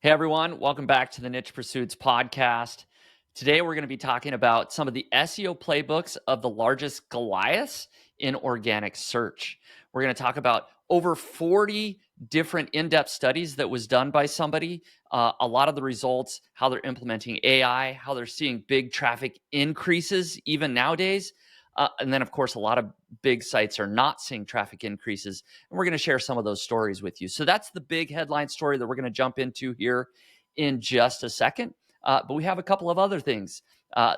Hey everyone, welcome back to the Niche Pursuits podcast. Today we're going to be talking about some of the SEO playbooks of the largest Goliaths in organic search. We're going to talk about over 40 different in-depth studies that was done by somebody, a lot of the results, how they're implementing AI, how they're seeing big traffic increases even nowadays. And then, of course, a lot of big sites are not seeing traffic increases. And we're going to share some of those stories with you. So that's the big headline story that we're going to jump into here in just a second. But we have a couple of other things.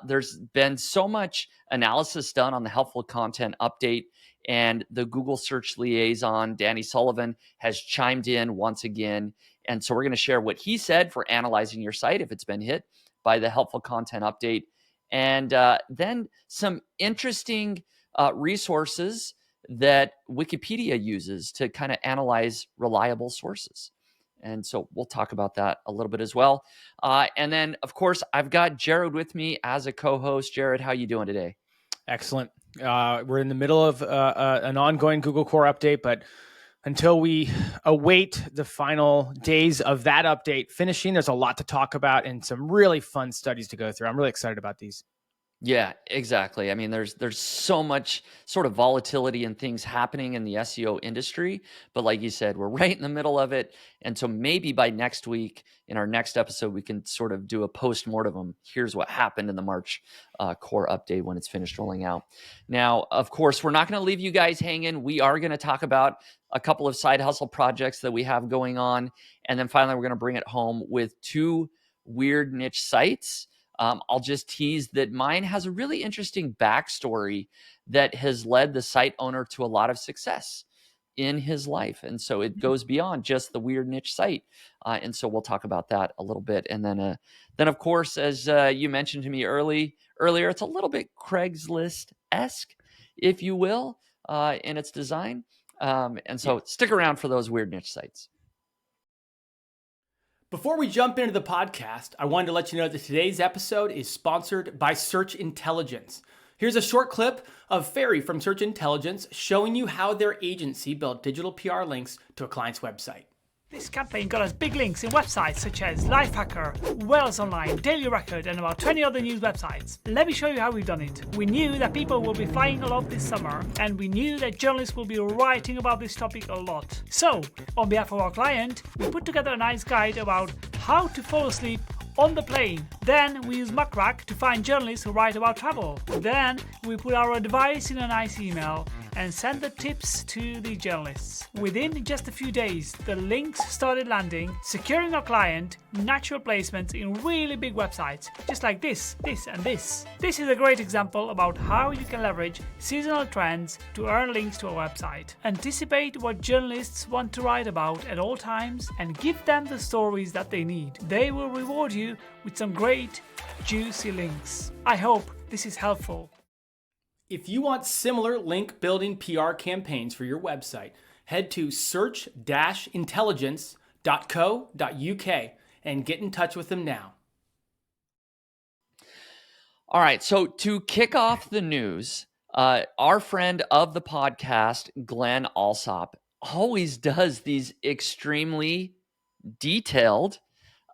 There's been so much analysis done on the helpful content update, and the Google search liaison, Danny Sullivan, has chimed in once again. And so we're going to share what he said for analyzing your site if it's been hit by the helpful content update. And then some interesting resources that Wikipedia uses to kind of analyze reliable sources. And so we'll talk about that a little bit as well. And then, of course, I've got Jared with me as a co-host. Jared, how you doing today? Excellent. We're in the middle of an ongoing Google Core update, but until we await the final days of that update finishing, there's a lot to talk about and some really fun studies to go through. I'm really excited about these. Yeah, exactly. I mean, there's so much sort of volatility and things happening in the SEO industry, but like you said, we're right in the middle of it. And so maybe by next week, in our next episode, we can sort of do a post-mortem. Here's what happened in the March core update when it's finished rolling out. Now, of course, we're not going to leave you guys hanging. We are going to talk about a couple of side hustle projects that we have going on. And then finally, we're going to bring it home with two weird niche sites. I'll just tease that mine has a really interesting backstory that has led the site owner to a lot of success in his life. And so it goes beyond just the weird niche site. And so we'll talk about that a little bit. And then of course, as you mentioned to me earlier, it's a little bit Craigslist-esque, if you will, in its design. And so stick around for those weird niche sites. Before we jump into the podcast, I wanted to let you know that today's episode is sponsored by Search Intelligence. Here's a short clip of Ferry from Search Intelligence showing you how their agency built digital PR links to a client's website. This campaign got us big links in websites such as Lifehacker, Wales Online, Daily Record, and about 20 other news websites. Let me show you how we've done it. We knew that people will be flying a lot this summer, and we knew that journalists will be writing about this topic a lot. So, on behalf of our client, we put together a nice guide about how to fall asleep on the plane. Then we use MuckRack to find journalists who write about travel. Then we put our advice in a nice email and send the tips to the journalists. Within just a few days, the links started landing, securing our client natural placements in really big websites, just like this, and this. This is a great example about how you can leverage seasonal trends to earn links to a website. Anticipate what journalists want to write about at all times and give them the stories that they need. They will reward you with some great, juicy links. I hope this is helpful. If you want similar link building PR campaigns for your website, head to search-intelligence.co.uk and get in touch with them now. All right, so to kick off the news, our friend of the podcast, Glen Allsopp, always does these extremely detailed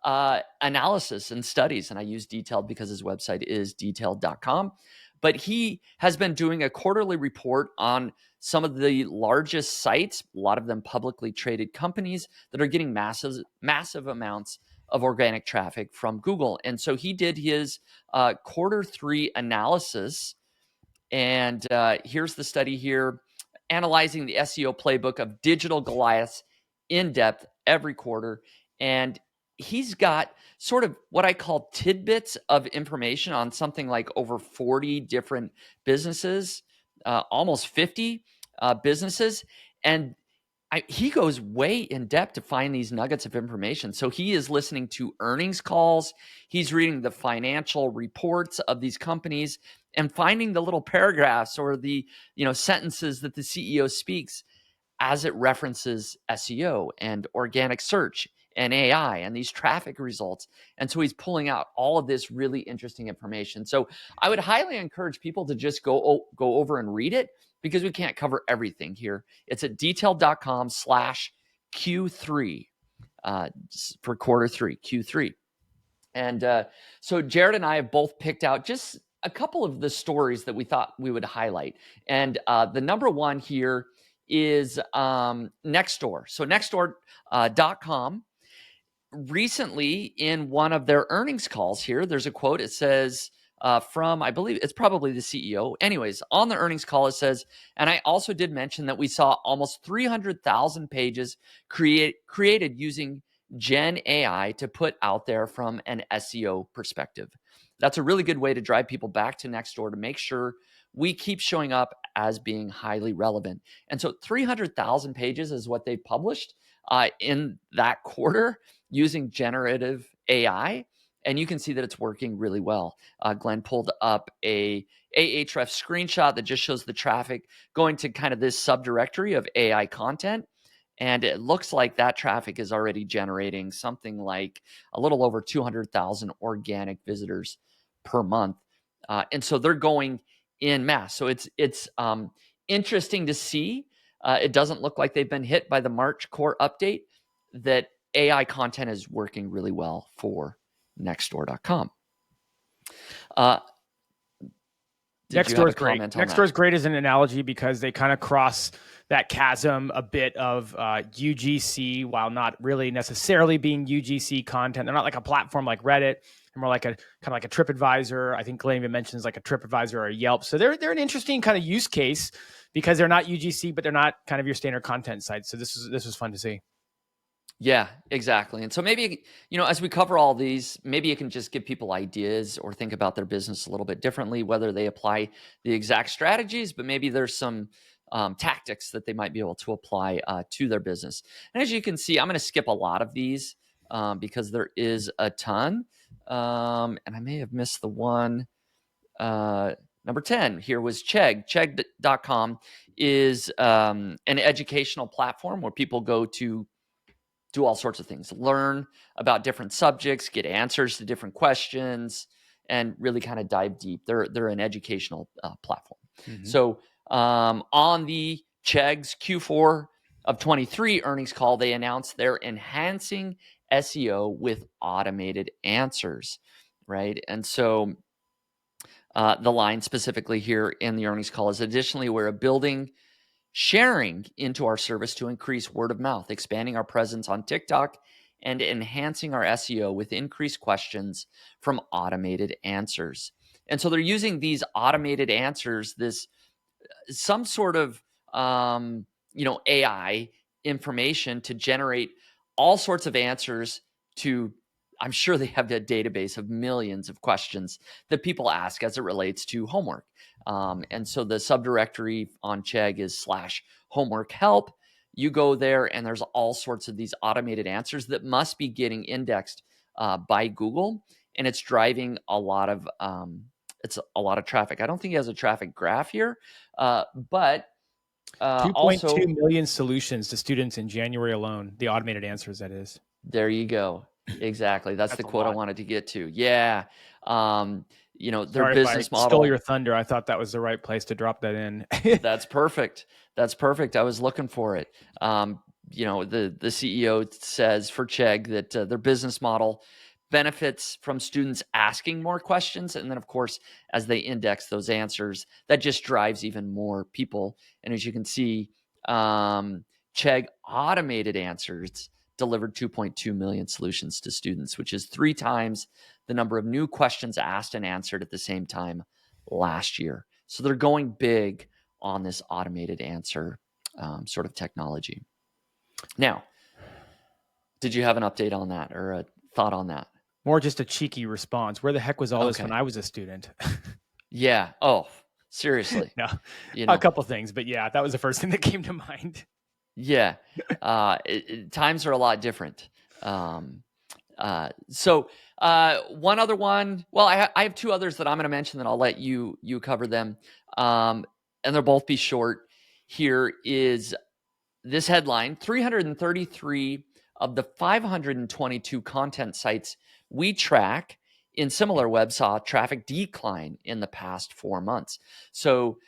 analysis and studies. And I use detailed because his website is detailed.com. But he has been doing a quarterly report on some of the largest sites, a lot of them publicly traded companies that are getting massive amounts of organic traffic from Google. And so he did his quarter 3 analysis. And here's the study here, analyzing the SEO playbook of digital Goliaths in depth every quarter. And he's got sort of what I call tidbits of information on something like over 40 different businesses, almost 50 businesses. And he goes way in depth to find these nuggets of information. So he is listening to earnings calls. He's reading the financial reports of these companies and finding the little paragraphs or the sentences that the CEO speaks as it references SEO and organic search and AI and these traffic results. And so he's pulling out all of this really interesting information. So I would highly encourage people to just go over and read it, because we can't cover everything here. It's at detailed.com/Q3. for quarter 3, Q3. And so Jared and I have both picked out just a couple of the stories that we thought we would highlight. And the number one here is Nextdoor. So Nextdoor.com recently, in one of their earnings calls here, there's a quote. It says from, I believe it's probably the CEO. Anyways, on the earnings call, it says, and I also did mention that we saw almost 300,000 pages created using Gen AI to put out there from an SEO perspective. That's a really good way to drive people back to Nextdoor to make sure we keep showing up as being highly relevant. And so 300,000 pages is what they published in that quarter using generative AI. And you can see that it's working really well. Glen pulled up a Ahref screenshot that just shows the traffic going to kind of this subdirectory of AI content. And it looks like that traffic is already generating something like a little over 200,000 organic visitors per month. And so they're going in mass. So it's interesting to see. It doesn't look like they've been hit by the March core update, that AI content is working really well for Nextdoor.com. Nextdoor's great. Nextdoor's great as an analogy because they kind of cross that chasm a bit of UGC while not really necessarily being UGC content. They're not like a platform like Reddit. They're more like a kind of like a TripAdvisor. I think Glen even mentions like a TripAdvisor or a Yelp. So they're an interesting kind of use case because they're not UGC, but they're not kind of your standard content site. So this was fun to see. Yeah, exactly. And so maybe, as we cover all these, maybe you can just give people ideas or think about their business a little bit differently, whether they apply the exact strategies, but maybe there's some tactics that they might be able to apply to their business. And as you can see, I'm going to skip a lot of these because there is a ton. And I may have missed the one. Number 10 here was Chegg. Chegg.com is an educational platform where people go to do all sorts of things, learn about different subjects, get answers to different questions, and really kind of dive deep. They're an educational platform. Mm-hmm. So on the Chegg's Q4 of 23 earnings call, they announced they're enhancing SEO with automated answers, right? And so the line specifically here in the earnings call is, additionally, we're building sharing into our service to increase word of mouth, expanding our presence on TikTok, and enhancing our SEO with increased questions from automated answers. And so they're using these automated answers, some sort of AI information to generate all sorts of answers to, I'm sure they have a database of millions of questions that people ask as it relates to homework. And so the subdirectory on Chegg is /homework help. You go there and there's all sorts of these automated answers that must be getting indexed by Google. And it's driving a lot of traffic. I don't think he has a traffic graph here, but 2.2 million solutions to students in January alone. The automated answers, that is. There you go. Exactly. That's the quote I wanted to get to. Yeah. Their business model. Stole your thunder. I thought that was the right place to drop that in. That's perfect. I was looking for it. The CEO says for Chegg that their business model benefits from students asking more questions. And then, of course, as they index those answers, that just drives even more people. And as you can see, Chegg automated answers delivered 2.2 million solutions to students, which is 3 times the number of new questions asked and answered at the same time last year. So they're going big on this automated answer sort of technology. Now, did you have an update on that or a thought on that? More just a cheeky response. Where the heck was all this when I was a student? Yeah. Oh, seriously. No, a couple things, but yeah, that was the first thing that came to mind. Yeah. Times are a lot different. So one other one, well, I have 2 others that I'm going to mention that I'll let you cover them. And they'll both be short. Here is this headline: 333 of the 522 content sites we track in SimilarWeb saw traffic decline in the past 4 months. So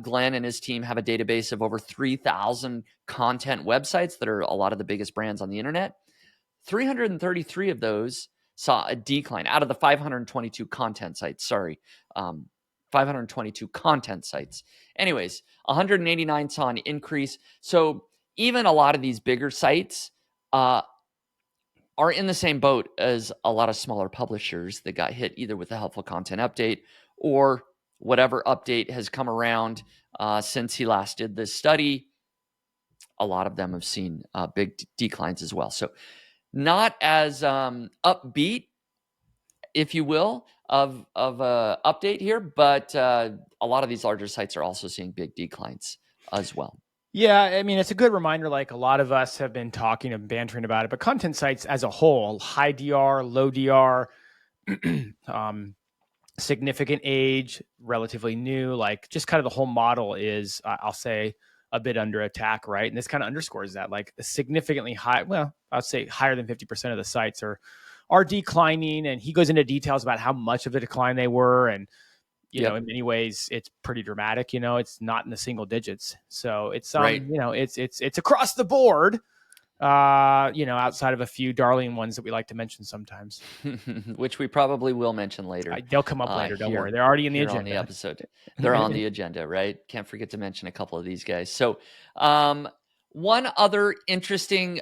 Glen and his team have a database of over 3,000 content websites that are a lot of the biggest brands on the internet. 333 of those saw a decline out of the 522 content sites. 522 content sites. Anyways, 189 saw an increase. So even a lot of these bigger sites are in the same boat as a lot of smaller publishers that got hit either with a helpful content update or whatever update has come around since he last did this study. A lot of them have seen big declines as well. So not as upbeat, if you will, of a update here, but a lot of these larger sites are also seeing big declines as well. Yeah, I mean, it's a good reminder. Like a lot of us have been talking and bantering about it, but content sites as a whole, high DR, low DR, significant age, relatively new, like just kind of the whole model is, I'll say, a bit under attack, right? And this kind of underscores that, like significantly high, well, I'd say higher than 50% of the sites are declining. And he goes into details about how much of the decline they were. And, you know, in many ways, it's pretty dramatic. You know, it's not in the single digits. So it's, Right. you know, it's across the board, you know, outside of a few darling ones that we like to mention sometimes. Which we probably will mention later. They'll come up later. Don't worry. They're already in the agenda. On the episode. They're on the agenda, right? Can't forget to mention a couple of these guys. So one other interesting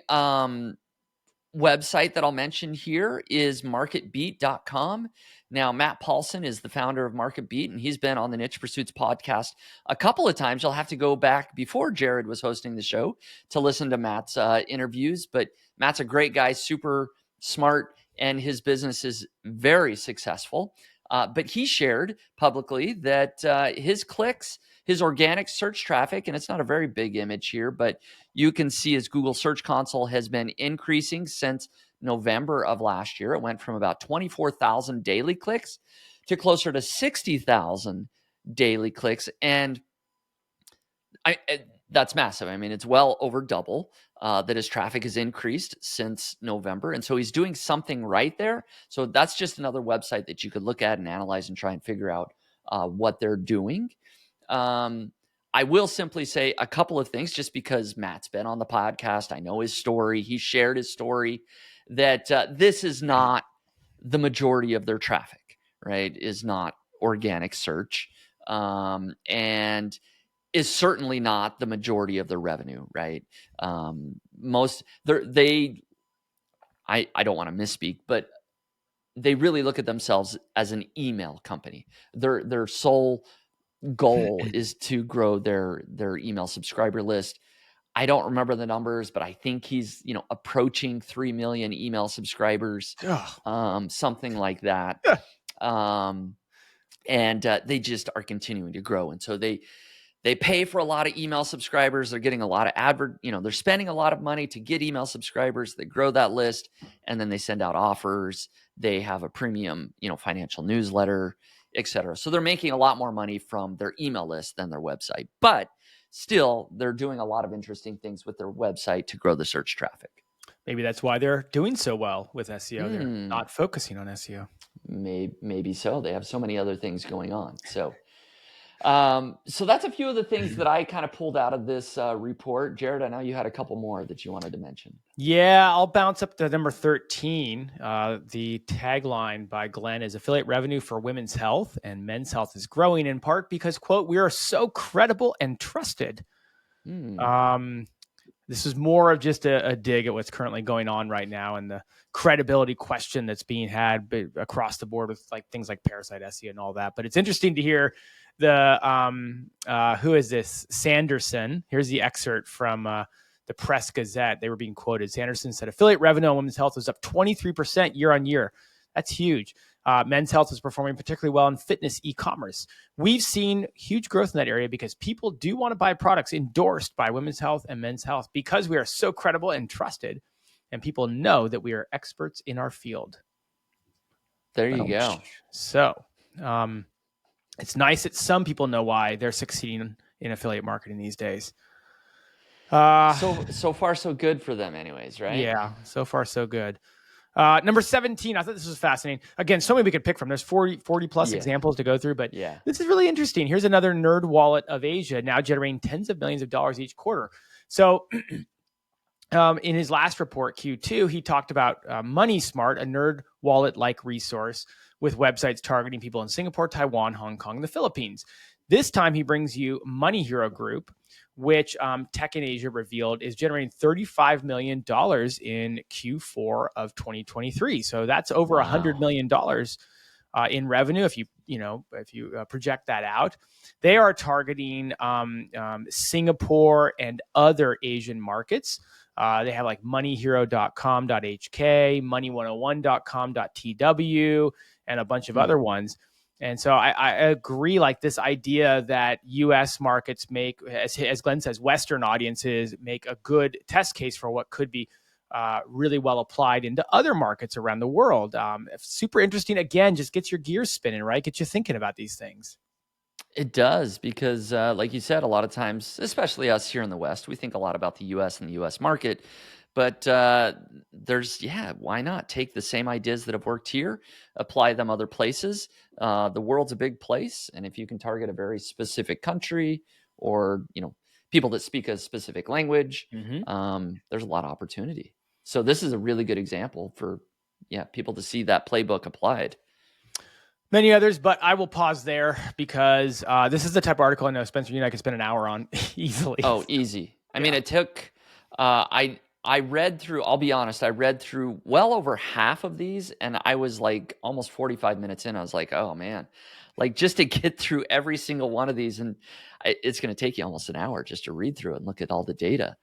website that I'll mention here is marketbeat.com. Now, Matt Paulson is the founder of MarketBeat, and he's been on the Niche Pursuits podcast a couple of times. You'll have to go back before Jared was hosting the show to listen to Matt's interviews. But Matt's a great guy, super smart, and his business is very successful. But he shared publicly that his clicks, his organic search traffic, and it's not a very big image here, but you can see his Google Search Console has been increasing since November of last year. It went from about 24,000 daily clicks to closer to 60,000 daily clicks. And that's massive. I mean, it's well over double that his traffic has increased since November. And so he's doing something right there. So that's just another website that you could look at and analyze and try and figure out what they're doing. I will simply say a couple of things just because Matt's been on the podcast. I know his story. He shared his story that this is not the majority of their traffic, right? Is not organic search. And is certainly not the majority of their revenue, right? I don't want to misspeak, but they really look at themselves as an email company. Their sole goal is to grow their email subscriber list. I don't remember the numbers, but I think he's, approaching 3 million email subscribers, something like that. And they just are continuing to grow. And so they pay for a lot of email subscribers. They're getting a lot of they're spending a lot of money to get email subscribers. They grow that list and then they send out offers. They have a premium, financial newsletter, etc. So they're making a lot more money from their email list than their website, but still they're doing a lot of interesting things with their website to grow the search traffic. Maybe that's why they're doing so well with SEO. They're not focusing on SEO. Maybe so. They have so many other things going on. So that's a few of the things that I kind of pulled out of this report. Jared, I know you had a couple more that you wanted to mention. Yeah, I'll bounce up to number 13. The tagline by Glen is affiliate revenue for women's health and men's health is growing in part because, quote, we are so credible and trusted. This is more of just a dig at what's currently going on right now and the credibility question that's being had across the board with like things like Parasite SEO and all that. But it's interesting to hear who is this? Sanderson. Here's the excerpt from the Press Gazette. They were being quoted. Sanderson said affiliate revenue on women's health was up 23% year on year. That's huge. Men's health is performing particularly well in fitness e-commerce. We've seen huge growth in that area because people do want to buy products endorsed by women's health and men's health because we are so credible and trusted, and people know that we are experts in our field. There you go. So it's nice that some people know why they're succeeding in affiliate marketing these days. So far, so good for them anyways, right? Yeah, so far, so good. Number 17, I thought this was fascinating. Again, so many we could pick from. There's 40 plus examples to go through, but this is really interesting. Here's another nerd wallet of Asia now generating tens of millions of dollars each quarter. So in his last report, Q2, he talked about Money Smart, a nerd wallet-like resource with websites targeting people in Singapore, Taiwan, Hong Kong, and the Philippines. This time, he brings you Money Hero Group, which Tech in Asia revealed is generating $35 million in Q4 of 2023. So that's over $100 million in revenue. If you project that out, they are targeting Singapore and other Asian markets. They have like moneyhero.com.hk, money101.com.tw, and a bunch of other ones. And so I agree, like this idea that U.S. markets make, as Glenn says, Western audiences make a good test case for what could be really well applied into other markets around the world. Super interesting. Again, just gets your gears spinning, right? Gets you thinking about these things. It does, because like you said, a lot of times, especially us here in the West, we think a lot about the U.S. and the U.S. market. But why not take the same ideas that have worked here, apply them other places? The world's a big place, and if you can target a very specific country or people that speak a specific language, there's a lot of opportunity. So this is a really good example for people to see that playbook applied. Many others, but I will pause there because this is the type of article I know, Spencer, you and I could spend an hour on easily. Oh, easy. I mean, it took, I read through, I'll be honest, I read through well over half of these, and I was like almost 45 minutes in. I was like, oh man, like just to get through every single one of these, and it's going to take you almost an hour just to read through it and look at all the data.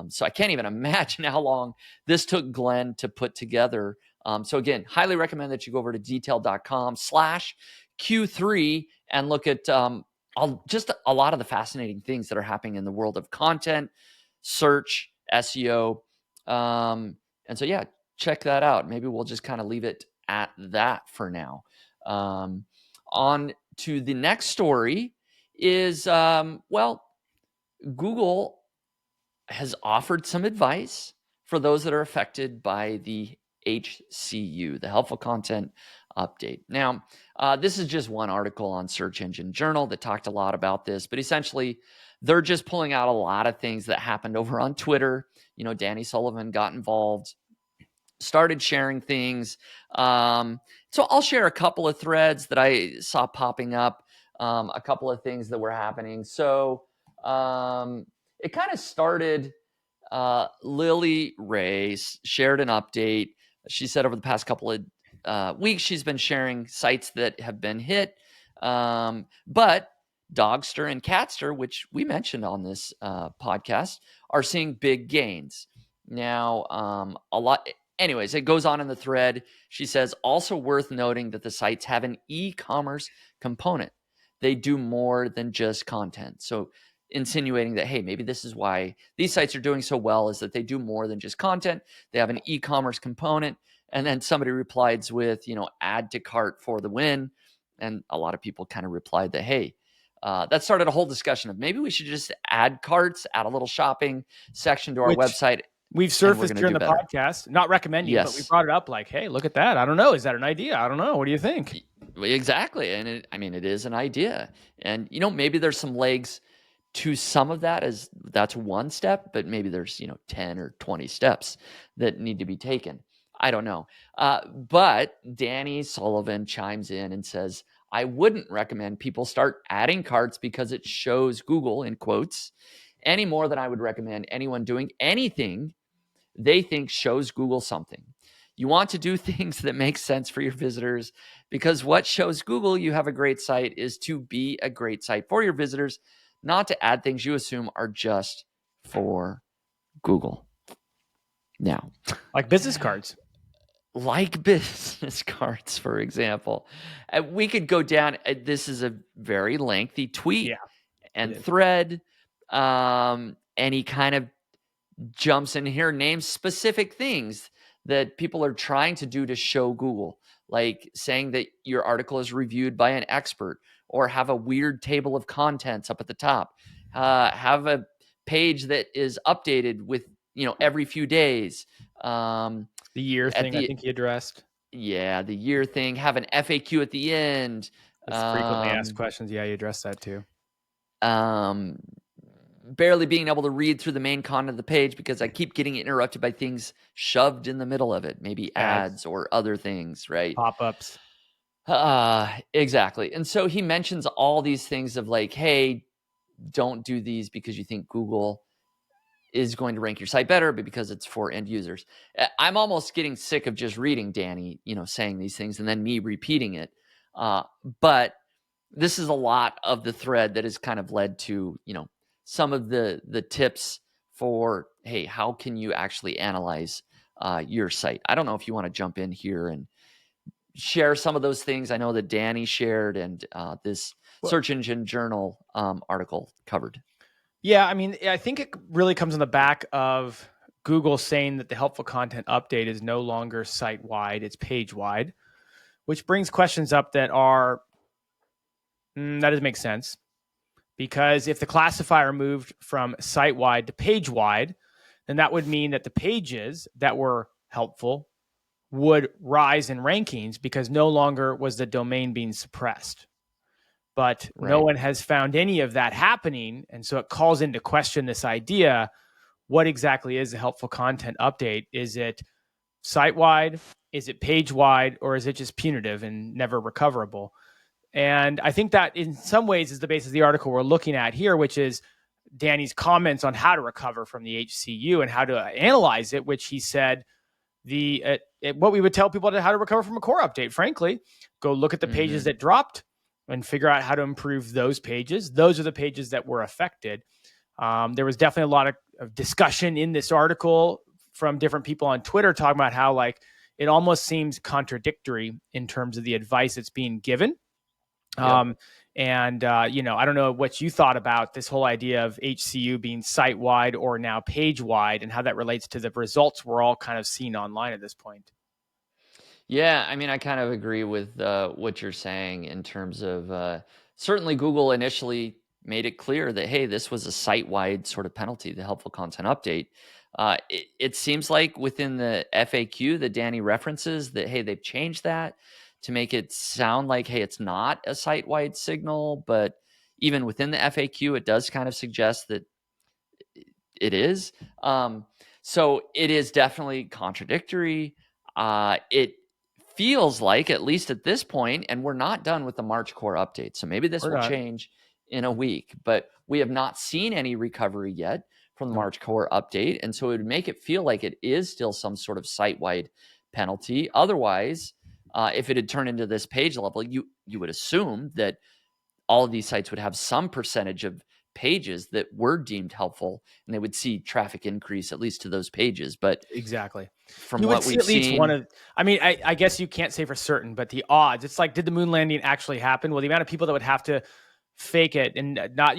So I can't even imagine how long this took Glen to put together. So again, highly recommend that you go over to detail.com/Q3 and look at just a lot of the fascinating things that are happening in the world of content, search, SEO. And so, check that out. Maybe we'll just kind of leave it at that for now. On to the next story is, Google has offered some advice for those that are affected by the HCU, the Helpful Content Update. Now, this is just one article on Search Engine Journal that talked a lot about this, but essentially they're just pulling out a lot of things that happened over on Twitter. Danny Sullivan got involved, started sharing things. So I'll share a couple of threads that I saw popping up, a couple of things that were happening. So it kind of started, Lily Ray shared an update. She said over the past couple of weeks, she's been sharing sites that have been hit. But Dogster and Catster, which we mentioned on this podcast, are seeing big gains. Now, anyways, it goes on in the thread. She says, also worth noting that the sites have an e-commerce component. They do more than just content. So insinuating that, hey, maybe this is why these sites are doing so well, is that they do more than just content. They have an e-commerce component. And then somebody replied with, add to cart for the win. And a lot of people kind of replied that, hey, that started a whole discussion of maybe we should just add carts, add a little shopping section to our website. We've surfaced during the podcast, not recommending, but we brought it up like, hey, look at that. I don't know. Is that an idea? I don't know. What do you think? Exactly. And it is an idea. And, maybe there's some legs to some of that, as that's one step, but maybe there's, 10 or 20 steps that need to be taken. I don't know. But Danny Sullivan chimes in and says, I wouldn't recommend people start adding carts because it shows Google, in quotes, any more than I would recommend anyone doing anything they think shows Google something. You want to do things that make sense for your visitors, because what shows Google you have a great site is to be a great site for your visitors, not to add things you assume are just for Google. Now, like business cards. Like business cards, for example. We could go down. This is a very lengthy tweet and thread. And he kind of jumps in here, names specific things that people are trying to do to show Google, like saying that your article is reviewed by an expert, or have a weird table of contents up at the top, have a page that is updated with, every few days. The year thing, I think he addressed. Yeah, the year thing. Have an FAQ at the end. Frequently asked questions. Yeah, you addressed that too. barely being able to read through the main content of the page because I keep getting interrupted by things shoved in the middle of it, maybe ads or other things, right? Pop-ups. Exactly. And so he mentions all these things of like, hey, don't do these because you think Google is going to rank your site better, but because it's for end users. I'm almost getting sick of just reading Danny, saying these things and then me repeating it. But this is a lot of the thread that has kind of led to, some of the tips for, hey, how can you actually analyze your site? I don't know if you want to jump in here and share some of those things. I know that Danny shared and this Search Engine Journal article covered. Yeah, I mean, I think it really comes on the back of Google saying that the helpful content update is no longer site-wide, it's page-wide, which brings questions up that are, that doesn't make sense. Because if the classifier moved from site-wide to page-wide, then that would mean that the pages that were helpful would rise in rankings because no longer was the domain being suppressed. But no one has found any of that happening. And so it calls into question this idea, what exactly is a helpful content update? Is it site-wide? Is it page-wide? Or is it just punitive and never recoverable? And I think that in some ways is the basis of the article we're looking at here, which is Danny's comments on how to recover from the HCU and how to analyze it, which he said what we would tell people how to recover from a core update, frankly, go look at the pages that dropped and figure out how to improve those pages. Those are the pages that were affected. There was definitely a lot of discussion in this article from different people on Twitter talking about how it almost seems contradictory in terms of the advice that's being given. I don't know what you thought about this whole idea of HCU being site-wide or now page-wide and how that relates to the results we're all kind of seeing online at this point. Yeah, I mean, I kind of agree with what you're saying in terms of certainly Google initially made it clear that, hey, this was a site-wide sort of penalty, the helpful content update. It seems like within the FAQ that Danny references that, hey, they've changed that to make it sound like, hey, it's not a site-wide signal, but even within the FAQ, it does kind of suggest that it is. So it is definitely contradictory. It feels like, at least at this point, and we're not done with the March core update, so maybe this will change in a week, but we have not seen any recovery yet from the March core update, and so it would make it feel like it is still some sort of site-wide penalty. Otherwise, if it had turned into this page level, you would assume that all of these sites would have some percentage of pages that were deemed helpful, and they would see traffic increase at least to those pages. But exactly, from what we've seen, I guess you can't say for certain, but the odds, it's like, did the moon landing actually happen? Well, the amount of people that would have to fake it and not,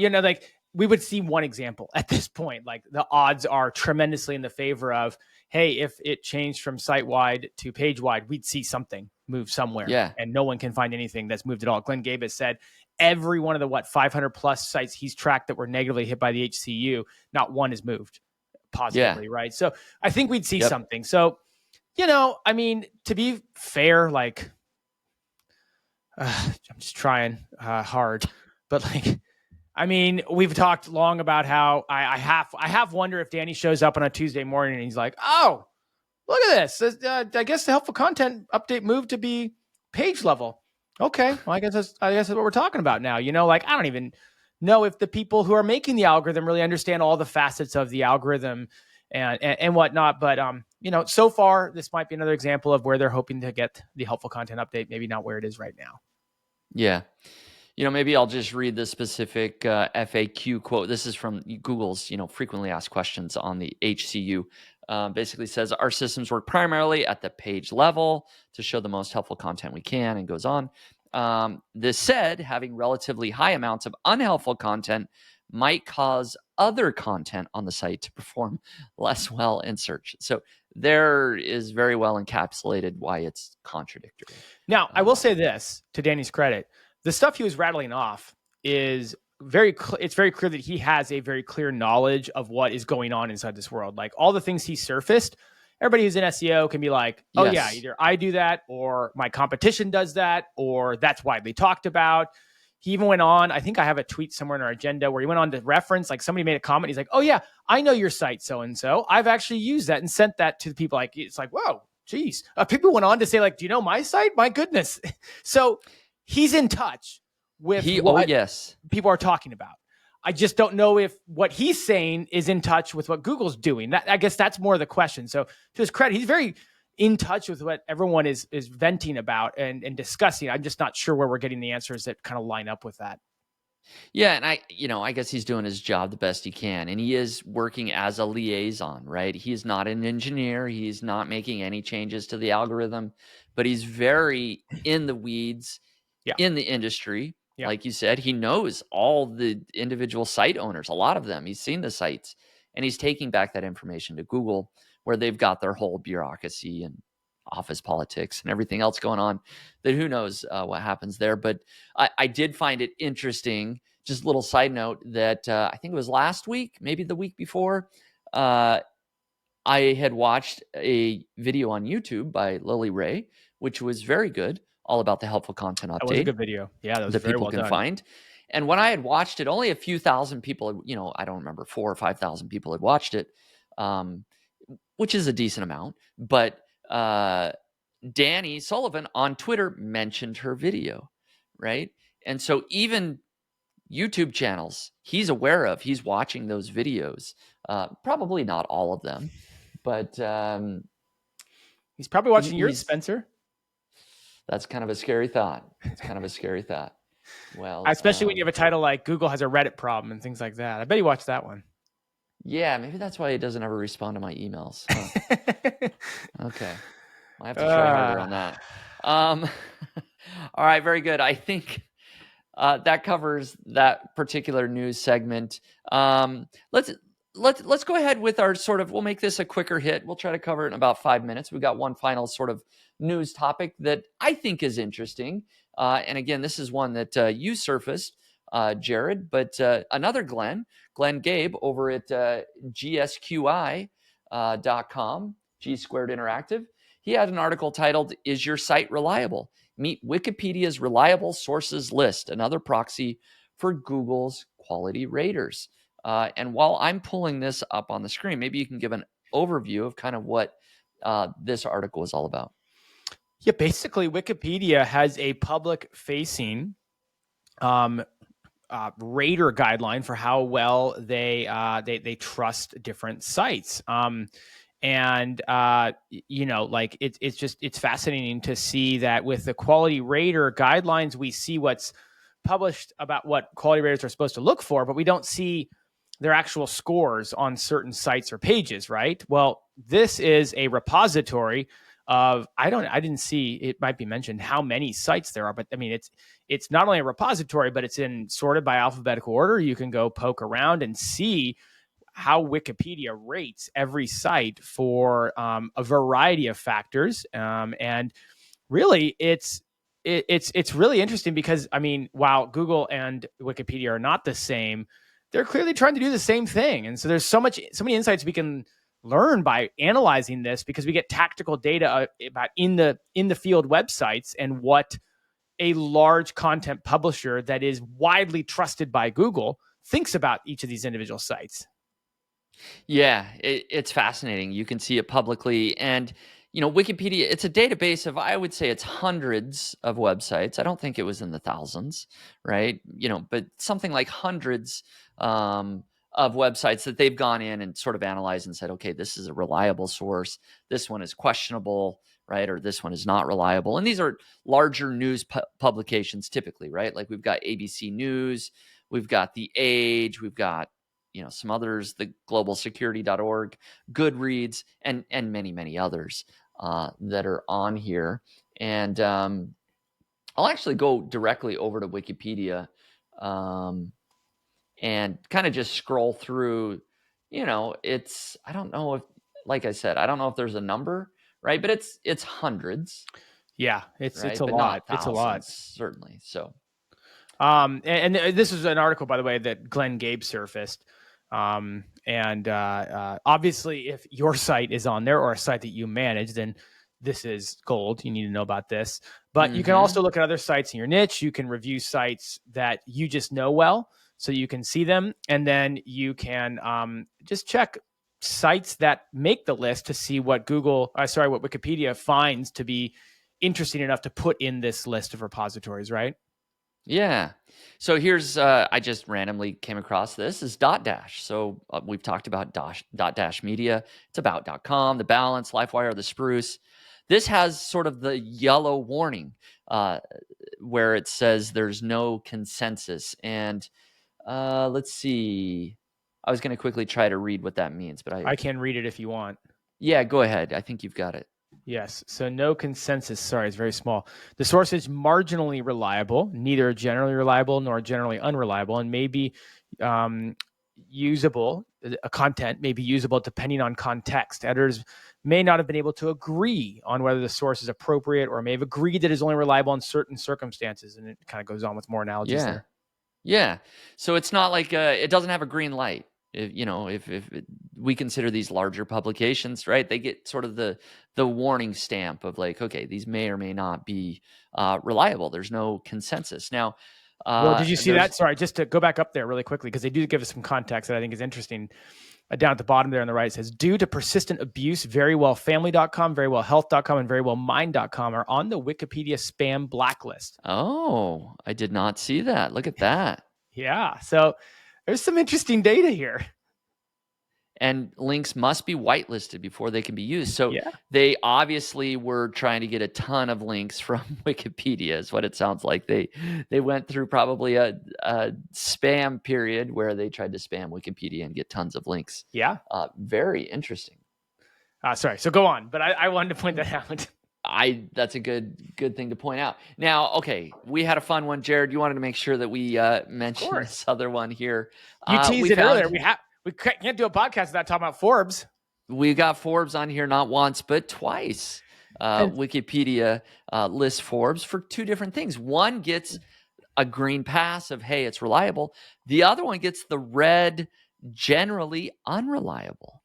we would see one example at this point. Like, the odds are tremendously in the favor of, hey, if it changed from site-wide to page-wide, we'd see something move somewhere. Yeah. And no one can find anything that's moved at all. Glen Gabe has said every one of the 500 plus sites he's tracked that were negatively hit by the HCU, not one has moved positively, right? So I think we'd see something. So, to be fair, I'm just trying hard, but we've talked long about how I have wonder if Danny shows up on a Tuesday morning and he's like, oh, look at this. I guess the helpful content update moved to be page level. Okay, well, I guess that's what we're talking about now. I don't even know if the people who are making the algorithm really understand all the facets of the algorithm and whatnot. But so far, this might be another example of where they're hoping to get the helpful content update, maybe not where it is right now. Yeah. Maybe I'll just read the specific FAQ quote. This is from Google's, frequently asked questions on the HCU. Basically says, our systems work primarily at the page level to show the most helpful content we can, and goes on. This said, having relatively high amounts of unhelpful content might cause other content on the site to perform less well in search. So there is very well encapsulated why it's contradictory. Now, I will say this, to Danny's credit, the stuff he was rattling off is it's very clear that he has a very clear knowledge of what is going on inside this world. Like, all the things he surfaced, everybody who's in SEO can be like, oh yeah, either I do that or my competition does that, or that's widely talked about. He even went on, I think I have a tweet somewhere in our agenda where he went on to reference, like somebody made a comment. He's like, oh yeah, I know your site, so-and-so. I've actually used that and sent that to the people. Like, it's like, whoa, geez. People went on to say like, do you know my site? My goodness. So he's in touch with what people are talking about. I just don't know if what he's saying is in touch with what Google's doing. I guess that's more the question. So to his credit, he's very in touch with what everyone is venting about and discussing. I'm just not sure where we're getting the answers that kind of line up with that. Yeah, and I guess he's doing his job the best he can, and he is working as a liaison, right? He's not an engineer. He's not making any changes to the algorithm, but he's very in the weeds in the industry. Yeah. Like you said, he knows all the individual site owners, a lot of them. He's seen the sites, and he's taking back that information to Google, where they've got their whole bureaucracy and office politics and everything else going on, that who knows what happens there. But I did find it interesting, just a little side note, that I think it was last week, maybe the week before, I had watched a video on YouTube by Lily Ray, which was very good, all about the helpful content update. That was a good video. Yeah, that was very people well can done. find. And when I had watched it, only a few thousand people, I don't remember, 4,000 or 5,000 people had watched it, which is a decent amount. But Danny Sullivan on Twitter mentioned her video, right? And so even YouTube channels he's aware of, he's watching those videos. Probably not all of them, but he's probably watching yours, Spencer. That's kind of a scary thought. Well, especially when you have a title like Google has a Reddit problem and things like that. I bet he watched that one. Yeah, maybe that's why he doesn't ever respond to my emails. Huh? Okay. I have to try harder on that. All right, very good. I think that covers that particular news segment. Let's go ahead with our we'll make this a quicker hit. We'll try to cover it in about 5 minutes. We've got one final sort of news topic that I think is interesting. And again, this is one that you surfaced, Jared, but another Glen Gabe over at gsqi.com, G Squared Interactive. He had an article titled, "Is Your Site Reliable? Meet Wikipedia's Reliable Sources List, another proxy for Google's quality raters." And while I'm pulling this up on the screen, maybe you can give an overview of kind of what this article is all about. Yeah, basically, Wikipedia has a public-facing rater guideline for how well they trust different sites. It's fascinating to see that with the quality rater guidelines, we see what's published about what quality raters are supposed to look for, but we don't see their actual scores on certain sites or pages, right? Well, this is a repository of, I didn't see, it might be mentioned how many sites there are, but I mean, it's not only a repository, but it's sorted by alphabetical order. You can go poke around and see how Wikipedia rates every site for a variety of factors. And really it's really interesting because, I mean, while Google and Wikipedia are not the same, they're clearly trying to do the same thing. And so there's so many insights we can learn by analyzing this, because we get tactical data about in the field websites and what a large content publisher that is widely trusted by Google thinks about each of these individual sites. Yeah, it's fascinating. You can see it publicly. And, Wikipedia, it's a database of, I would say it's hundreds of websites. I don't think it was in the thousands, right? But something like hundreds of websites that they've gone in and sort of analyzed and said, okay, this is a reliable source. This one is questionable, right? Or this one is not reliable. And these are larger news publications typically, right? Like we've got ABC News, we've got The Age, we've got some others, the globalsecurity.org, Goodreads, and many, many others that are on here. And I'll actually go directly over to Wikipedia and kind of just scroll through. I don't know if, like I said, I don't know if there's a number, right? But it's hundreds. Yeah, it's right? a But lot. Not It's a lot, certainly. So. And this is an article, by the way, that Glen Gabe surfaced. Obviously, if your site is on there or a site that you manage, then this is gold. You need to know about this. But you can also look at other sites in your niche. You can review sites that you just know well, so you can see them. And then you can just check sites that make the list to see what what Wikipedia finds to be interesting enough to put in this list of repositories, right? Yeah. So here's, I just randomly came across this, is Dotdash. So we've talked about Dotdash Media. It's about.com, The Balance, LifeWire, The Spruce. This has sort of the yellow warning where it says there's no consensus. And let's see. I was going to quickly try to read what that means, but I can read it if you want. Yeah, go ahead. I think you've got it. Yes. So no consensus. Sorry, it's very small. The source is marginally reliable, neither generally reliable nor generally unreliable, and may be usable. Content may be usable depending on context. Editors may not have been able to agree on whether the source is appropriate, or may have agreed that it's only reliable in certain circumstances. And it kind of goes on with more analogies there. Yeah. So it's not like it doesn't have a green light. If we consider these larger publications, right, they get sort of the warning stamp of like, okay, these may or may not be reliable. There's no consensus. Now, well, did you see that? Sorry, just to go back up there really quickly, because they do give us some context that I think is interesting. Down at the bottom there on the right, it says, due to persistent abuse, verywellfamily.com, verywellhealth.com, and verywellmind.com are on the Wikipedia spam blacklist. Oh, I did not see that. Look at that. Yeah. So there's some interesting data here. And links must be whitelisted before they can be used. So they obviously were trying to get a ton of links from Wikipedia, is what it sounds like. They went through probably a spam period where they tried to spam Wikipedia and get tons of links. Yeah. Very interesting. Sorry. So go on. But I wanted to point that out. That's a good thing to point out. Now, okay, we had a fun one. Jared, you wanted to make sure that we mentioned this other one here. You teased it earlier. We can't do a podcast without talking about Forbes. We got Forbes on here not once, but twice. Wikipedia lists Forbes for two different things. One gets a green pass of, hey, it's reliable. The other one gets the red, generally unreliable.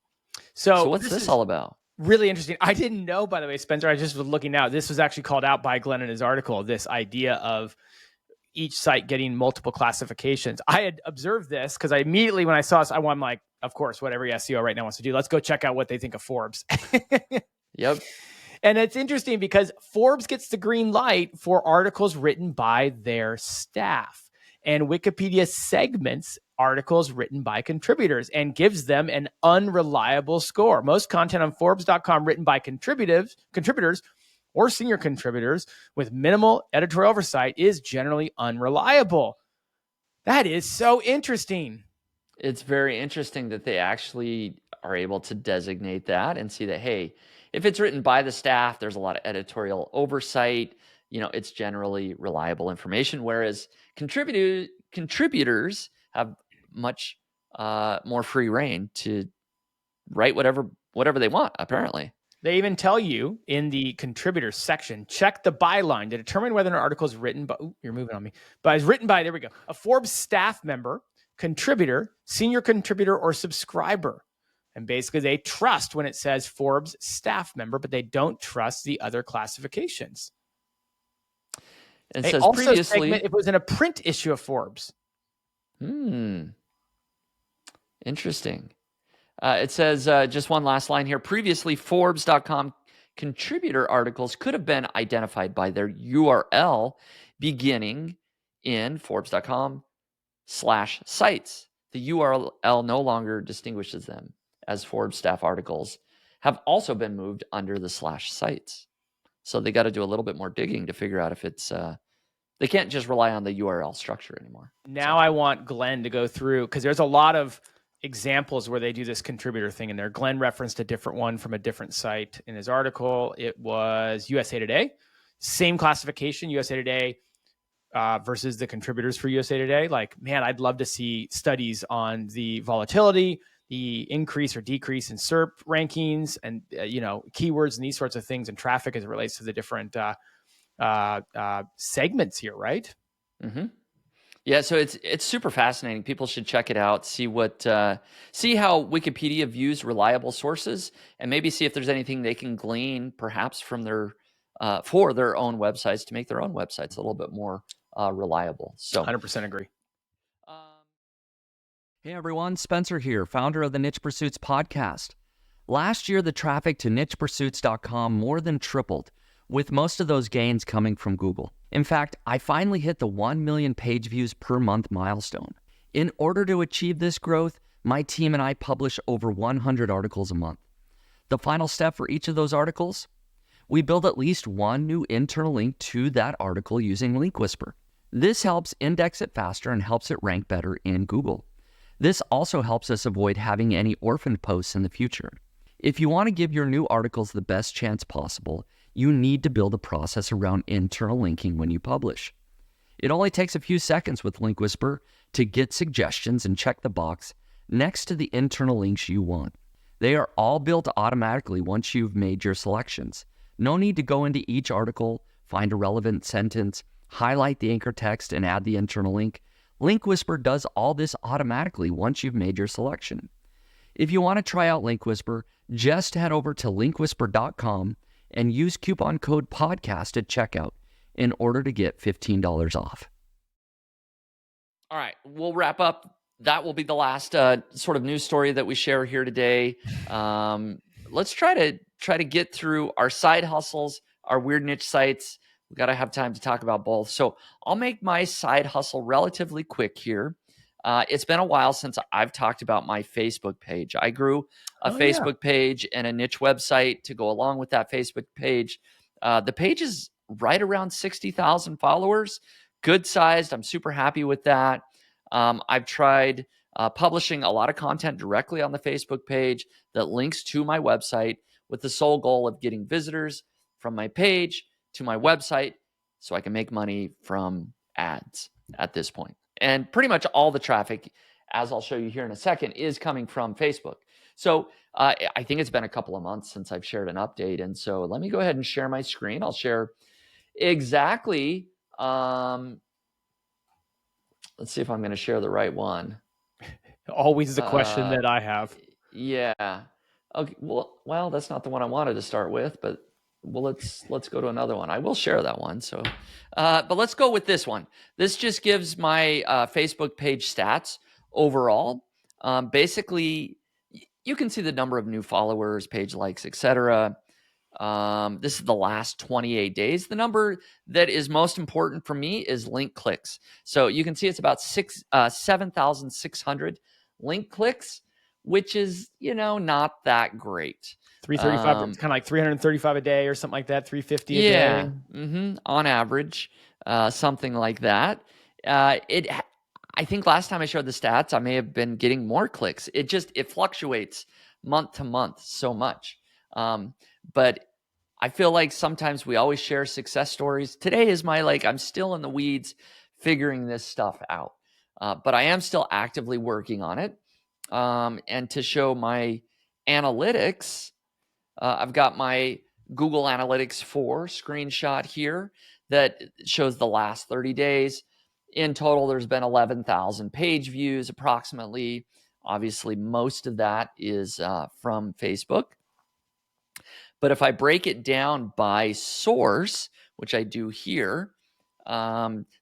So what's this all about? Really interesting. I didn't know, by the way, Spencer, I just was looking out. This was actually called out by Glen in his article, this idea of each site getting multiple classifications. I had observed this because I immediately, when I saw this, I'm like, of course, what every SEO right now wants to do, let's go check out what they think of Forbes. Yep. And it's interesting because Forbes gets the green light for articles written by their staff. And Wikipedia segments articles written by contributors and gives them an unreliable score. Most content on Forbes.com written by contributors or senior contributors with minimal editorial oversight is generally unreliable. That is so interesting. It's very interesting that they actually are able to designate that and see that, hey, if it's written by the staff, there's a lot of editorial oversight. It's generally reliable information, whereas contributors have much more free reign to write whatever they want, apparently. They even tell you in the contributors section, check the byline to determine whether an article is written by, you're moving on me, but is written by, there we go, a Forbes staff member, contributor, senior contributor, or subscriber. And basically they trust when it says Forbes staff member, but they don't trust the other classifications. It they says also previously, segment if it was in a print issue of Forbes. Interesting. It says, just one last line here. Previously, Forbes.com contributor articles could have been identified by their URL beginning in Forbes.com/sites. The URL no longer distinguishes them as Forbes staff articles, have also been moved under the /sites. So they got to do a little bit more digging to figure out if it's, they can't just rely on the URL structure anymore. Now I want Glen to go through, because there's a lot of examples where they do this contributor thing in there. Glen referenced a different one from a different site in his article. It was USA Today. Same classification, USA Today versus the contributors for USA Today. Like, man, I'd love to see studies on the volatility, the increase or decrease in SERP rankings, and keywords and these sorts of things, and traffic as it relates to the different segments here, right? Mm-hmm. Yeah, so it's super fascinating. People should check it out. See see how Wikipedia views reliable sources, and maybe see if there's anything they can glean, perhaps from their for their own websites to make their own websites a little bit more reliable. So, 100% agree. Hey everyone, Spencer here, founder of the Niche Pursuits podcast. Last year, the traffic to nichepursuits.com more than tripled, with most of those gains coming from Google. In fact, I finally hit the 1 million page views per month milestone. In order to achieve this growth, my team and I publish over 100 articles a month. The final step for each of those articles? We build at least one new internal link to that article using Link Whisper. This helps index it faster and helps it rank better in Google. This also helps us avoid having any orphaned posts in the future. If you want to give your new articles the best chance possible, you need to build a process around internal linking when you publish. It only takes a few seconds with Link Whisper to get suggestions and check the box next to the internal links you want. They are all built automatically once you've made your selections. No need to go into each article, find a relevant sentence, highlight the anchor text, and add the internal link. Link Whisper does all this automatically once you've made your selection. If you want to try out Link Whisper, just head over to linkwhisper.com and use coupon code podcast at checkout in order to get $15 off. All right, we'll wrap up. That will be the last sort of news story that we share here today. Let's try to get through our side hustles, our weird niche sites. We got to have time to talk about both. So I'll make my side hustle relatively quick here. It's been a while since I've talked about my Facebook page. I grew a Facebook page and a niche website to go along with that Facebook page. The page is right around 60,000 followers, good sized. I'm super happy with that. I've tried publishing a lot of content directly on the Facebook page that links to my website with the sole goal of getting visitors from my page to my website so I can make money from ads at this point. And pretty much all the traffic, as I'll show you here in a second, is coming from Facebook. So I think it's been a couple of months since I've shared an update. And so let me go ahead and share my screen. I'll share exactly, let's see if I'm going to share the right one. Always the question that I have. Yeah. Okay. Well, that's not the one I wanted to start with, but let's go to another one. I will share that one. So, but let's go with this one. This just gives my Facebook page stats overall. Basically, you can see the number of new followers, page likes, etc. This is the last 28 days. The number that is most important for me is link clicks. So you can see it's about 7,600 link clicks, which is, not that great. 335, it's kind of like 335 a day or something like that, 350 a day. On average, something like that. I think last time I showed the stats, I may have been getting more clicks. It fluctuates month to month so much. But I feel like sometimes we always share success stories. Today is I'm still in the weeds figuring this stuff out. But I am still actively working on it. And to show my analytics, I've got my Google Analytics 4 screenshot here that shows the last 30 days. In total, there's been 11,000 page views approximately. Obviously, most of that is from Facebook. But if I break it down by source, which I do here,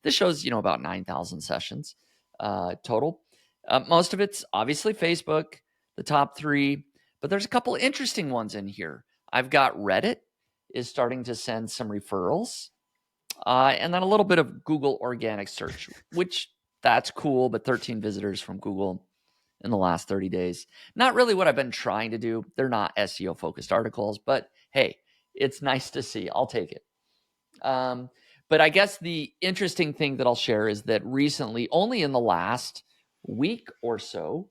this shows, about 9,000 sessions total. Most of it's obviously Facebook, the top 3, but there's a couple interesting ones in here. I've got Reddit is starting to send some referrals, and then a little bit of Google organic search, which that's cool, but 13 visitors from Google in the last 30 days. Not really what I've been trying to do. They're not SEO focused articles, but hey, it's nice to see. I'll take it. But I guess the interesting thing that I'll share is that recently, only in the last week or so,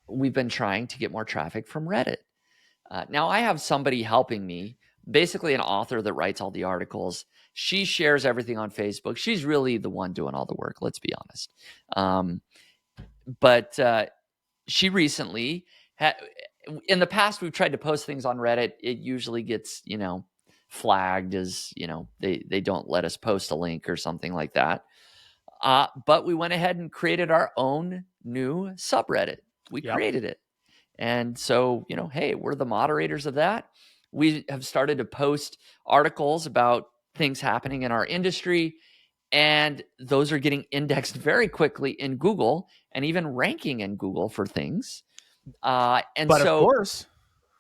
we've been trying to get more traffic from Reddit. Now I have somebody helping me, basically an author that writes all the articles. She shares everything on Facebook. She's really the one doing all the work, let's be honest. But she recently in the past, we've tried to post things on Reddit. It usually gets, flagged as, they don't let us post a link or something like that. But we went ahead and created our own new subreddit. We Yep. created it. And so, hey, we're the moderators of that. We have started to post articles about things happening in our industry, and those are getting indexed very quickly in Google and even ranking in Google for things. And But so,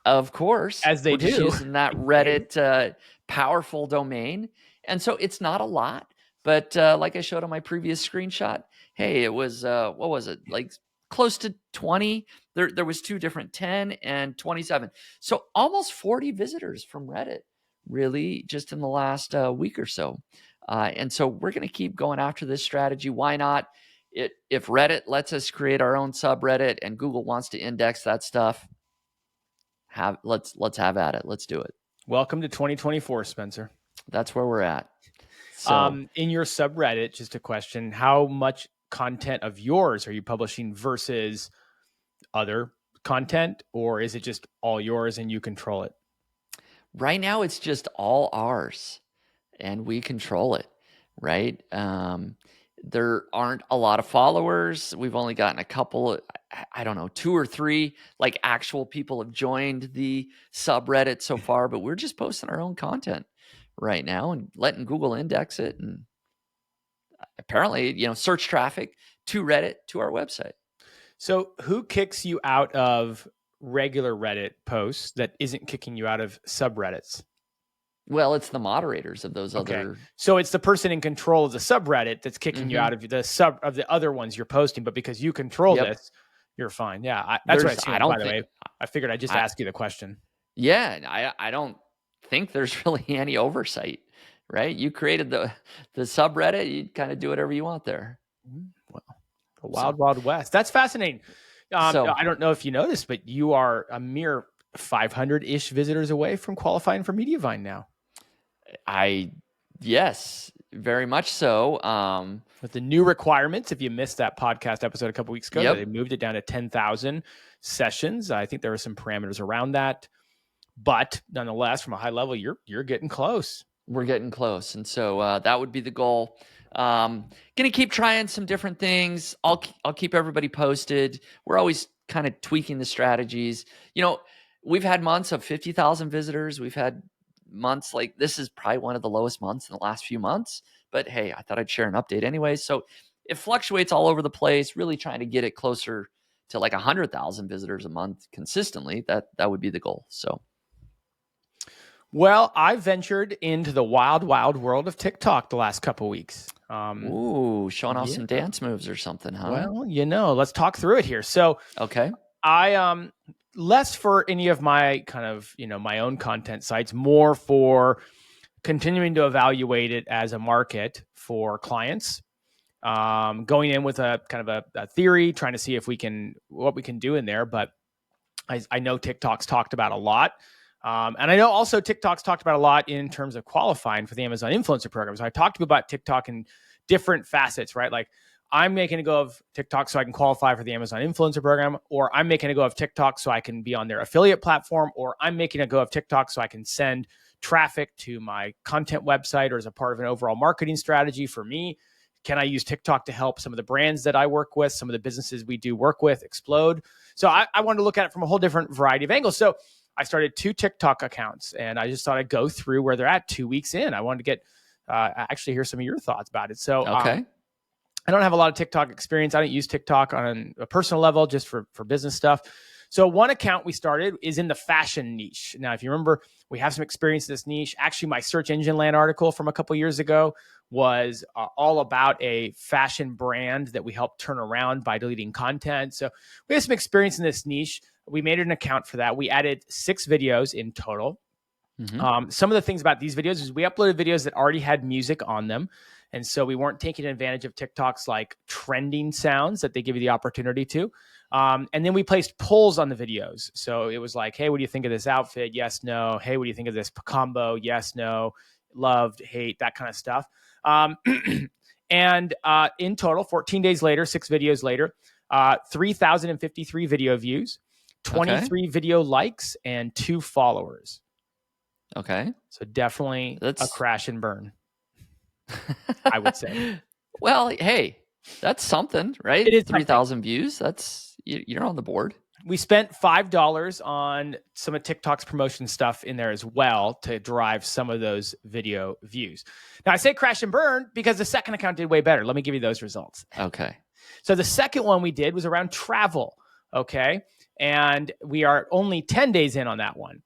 of course, as they we're just do, using that Reddit powerful domain. And so it's not a lot, but like I showed on my previous screenshot, hey, it was, what was it? Like close to 20. There was 2 different 10 and 27. So almost 40 visitors from Reddit, really, just in the last week or so. And so we're going to keep going after this strategy. Why not? If Reddit lets us create our own subreddit and Google wants to index that stuff, let's have at it. Let's do it. Welcome to 2024, Spencer. That's where we're at. So in your subreddit, just a question, how much content of yours are you publishing versus other content, or is it just all yours and you control it? Right now it's just all ours and we control it, right? There aren't a lot of followers. We've only gotten a couple, I don't know, 2 or 3 like actual people have joined the subreddit so far, but we're just posting our own content right now and letting Google index it. And apparently, search traffic to Reddit, to our website. So who kicks you out of regular Reddit posts that isn't kicking you out of subreddits? Well, it's the moderators of those other. So it's the person in control of the subreddit that's kicking you out of the other ones you're posting, but because you control this, you're fine. Yeah, that's what I assumed, by the way. I figured I'd just ask you the question. Yeah, I don't think there's really any oversight, right? You created the subreddit, you kind of do whatever you want there. Well, the wild west. That's fascinating. I don't know if you noticed, but you are a mere 500-ish visitors away from qualifying for Mediavine now. Yes, very much so. With the new requirements, if you missed that podcast episode a couple weeks ago, they moved it down to 10,000 sessions. I think there were some parameters around that, but nonetheless, from a high level, you're getting close. We're getting close, and so that would be the goal. Gonna keep trying some different things. I'll keep everybody posted. We're always kind of tweaking the strategies. We've had months of 50,000 visitors. We've had months like this is probably one of the lowest months in the last few months. But hey, I thought I'd share an update anyway. So it fluctuates all over the place. Really trying to get it closer to like 100,000 visitors a month consistently. That would be the goal. So. Well, I ventured into the wild world of TikTok the last couple of weeks. Showing off some dance moves or something, huh? Well, let's talk through it here. So, okay, I less for any of my kind of my own content sites, more for continuing to evaluate it as a market for clients. Going in with a kind of a theory, trying to see if what we can do in there. But I know TikTok's talked about a lot. And I know also TikTok's talked about a lot in terms of qualifying for the Amazon influencer program. So I talked about TikTok in different facets, right? Like I'm making a go of TikTok so I can qualify for the Amazon influencer program, or I'm making a go of TikTok so I can be on their affiliate platform, or I'm making a go of TikTok so I can send traffic to my content website or as a part of an overall marketing strategy for me. Can I use TikTok to help some of the brands that I work with, some of the businesses we do work with explode? So I wanted to look at it from a whole different variety of angles. So I started 2 TikTok accounts, and I just thought I'd go through where they're at 2 weeks in. I wanted to get actually hear some of your thoughts about it. So I don't have a lot of TikTok experience. I don't use TikTok on a personal level, just for business stuff. So one account we started is in the fashion niche. Now, if you remember, we have some experience in this niche. Actually, my Search Engine Land article from a couple years ago was all about a fashion brand that we helped turn around by deleting content. So we have some experience in this niche. We made an account for that. We added 6 videos in total. Mm-hmm. Some of the things about these videos is we uploaded videos that already had music on them. And so we weren't taking advantage of TikTok's like trending sounds that they give you the opportunity to. And then we placed polls on the videos. So it was like, hey, what do you think of this outfit? Yes, no. Hey, what do you think of this combo? Yes, no. Loved, hate, that kind of stuff. And in total, 14 days later, 6 videos later, 3,053 video views, 23 video likes, and 2 followers. Okay. So definitely a crash and burn, I would say. Well, hey, that's something, right? It is 3,000 views. That's you're on the board. We spent $5 on some of TikTok's promotion stuff in there as well to drive some of those video views. Now, I say crash and burn because the second account did way better. Let me give you those results. Okay. So the second one we did was around travel. Okay. And we are only 10 days in on that one.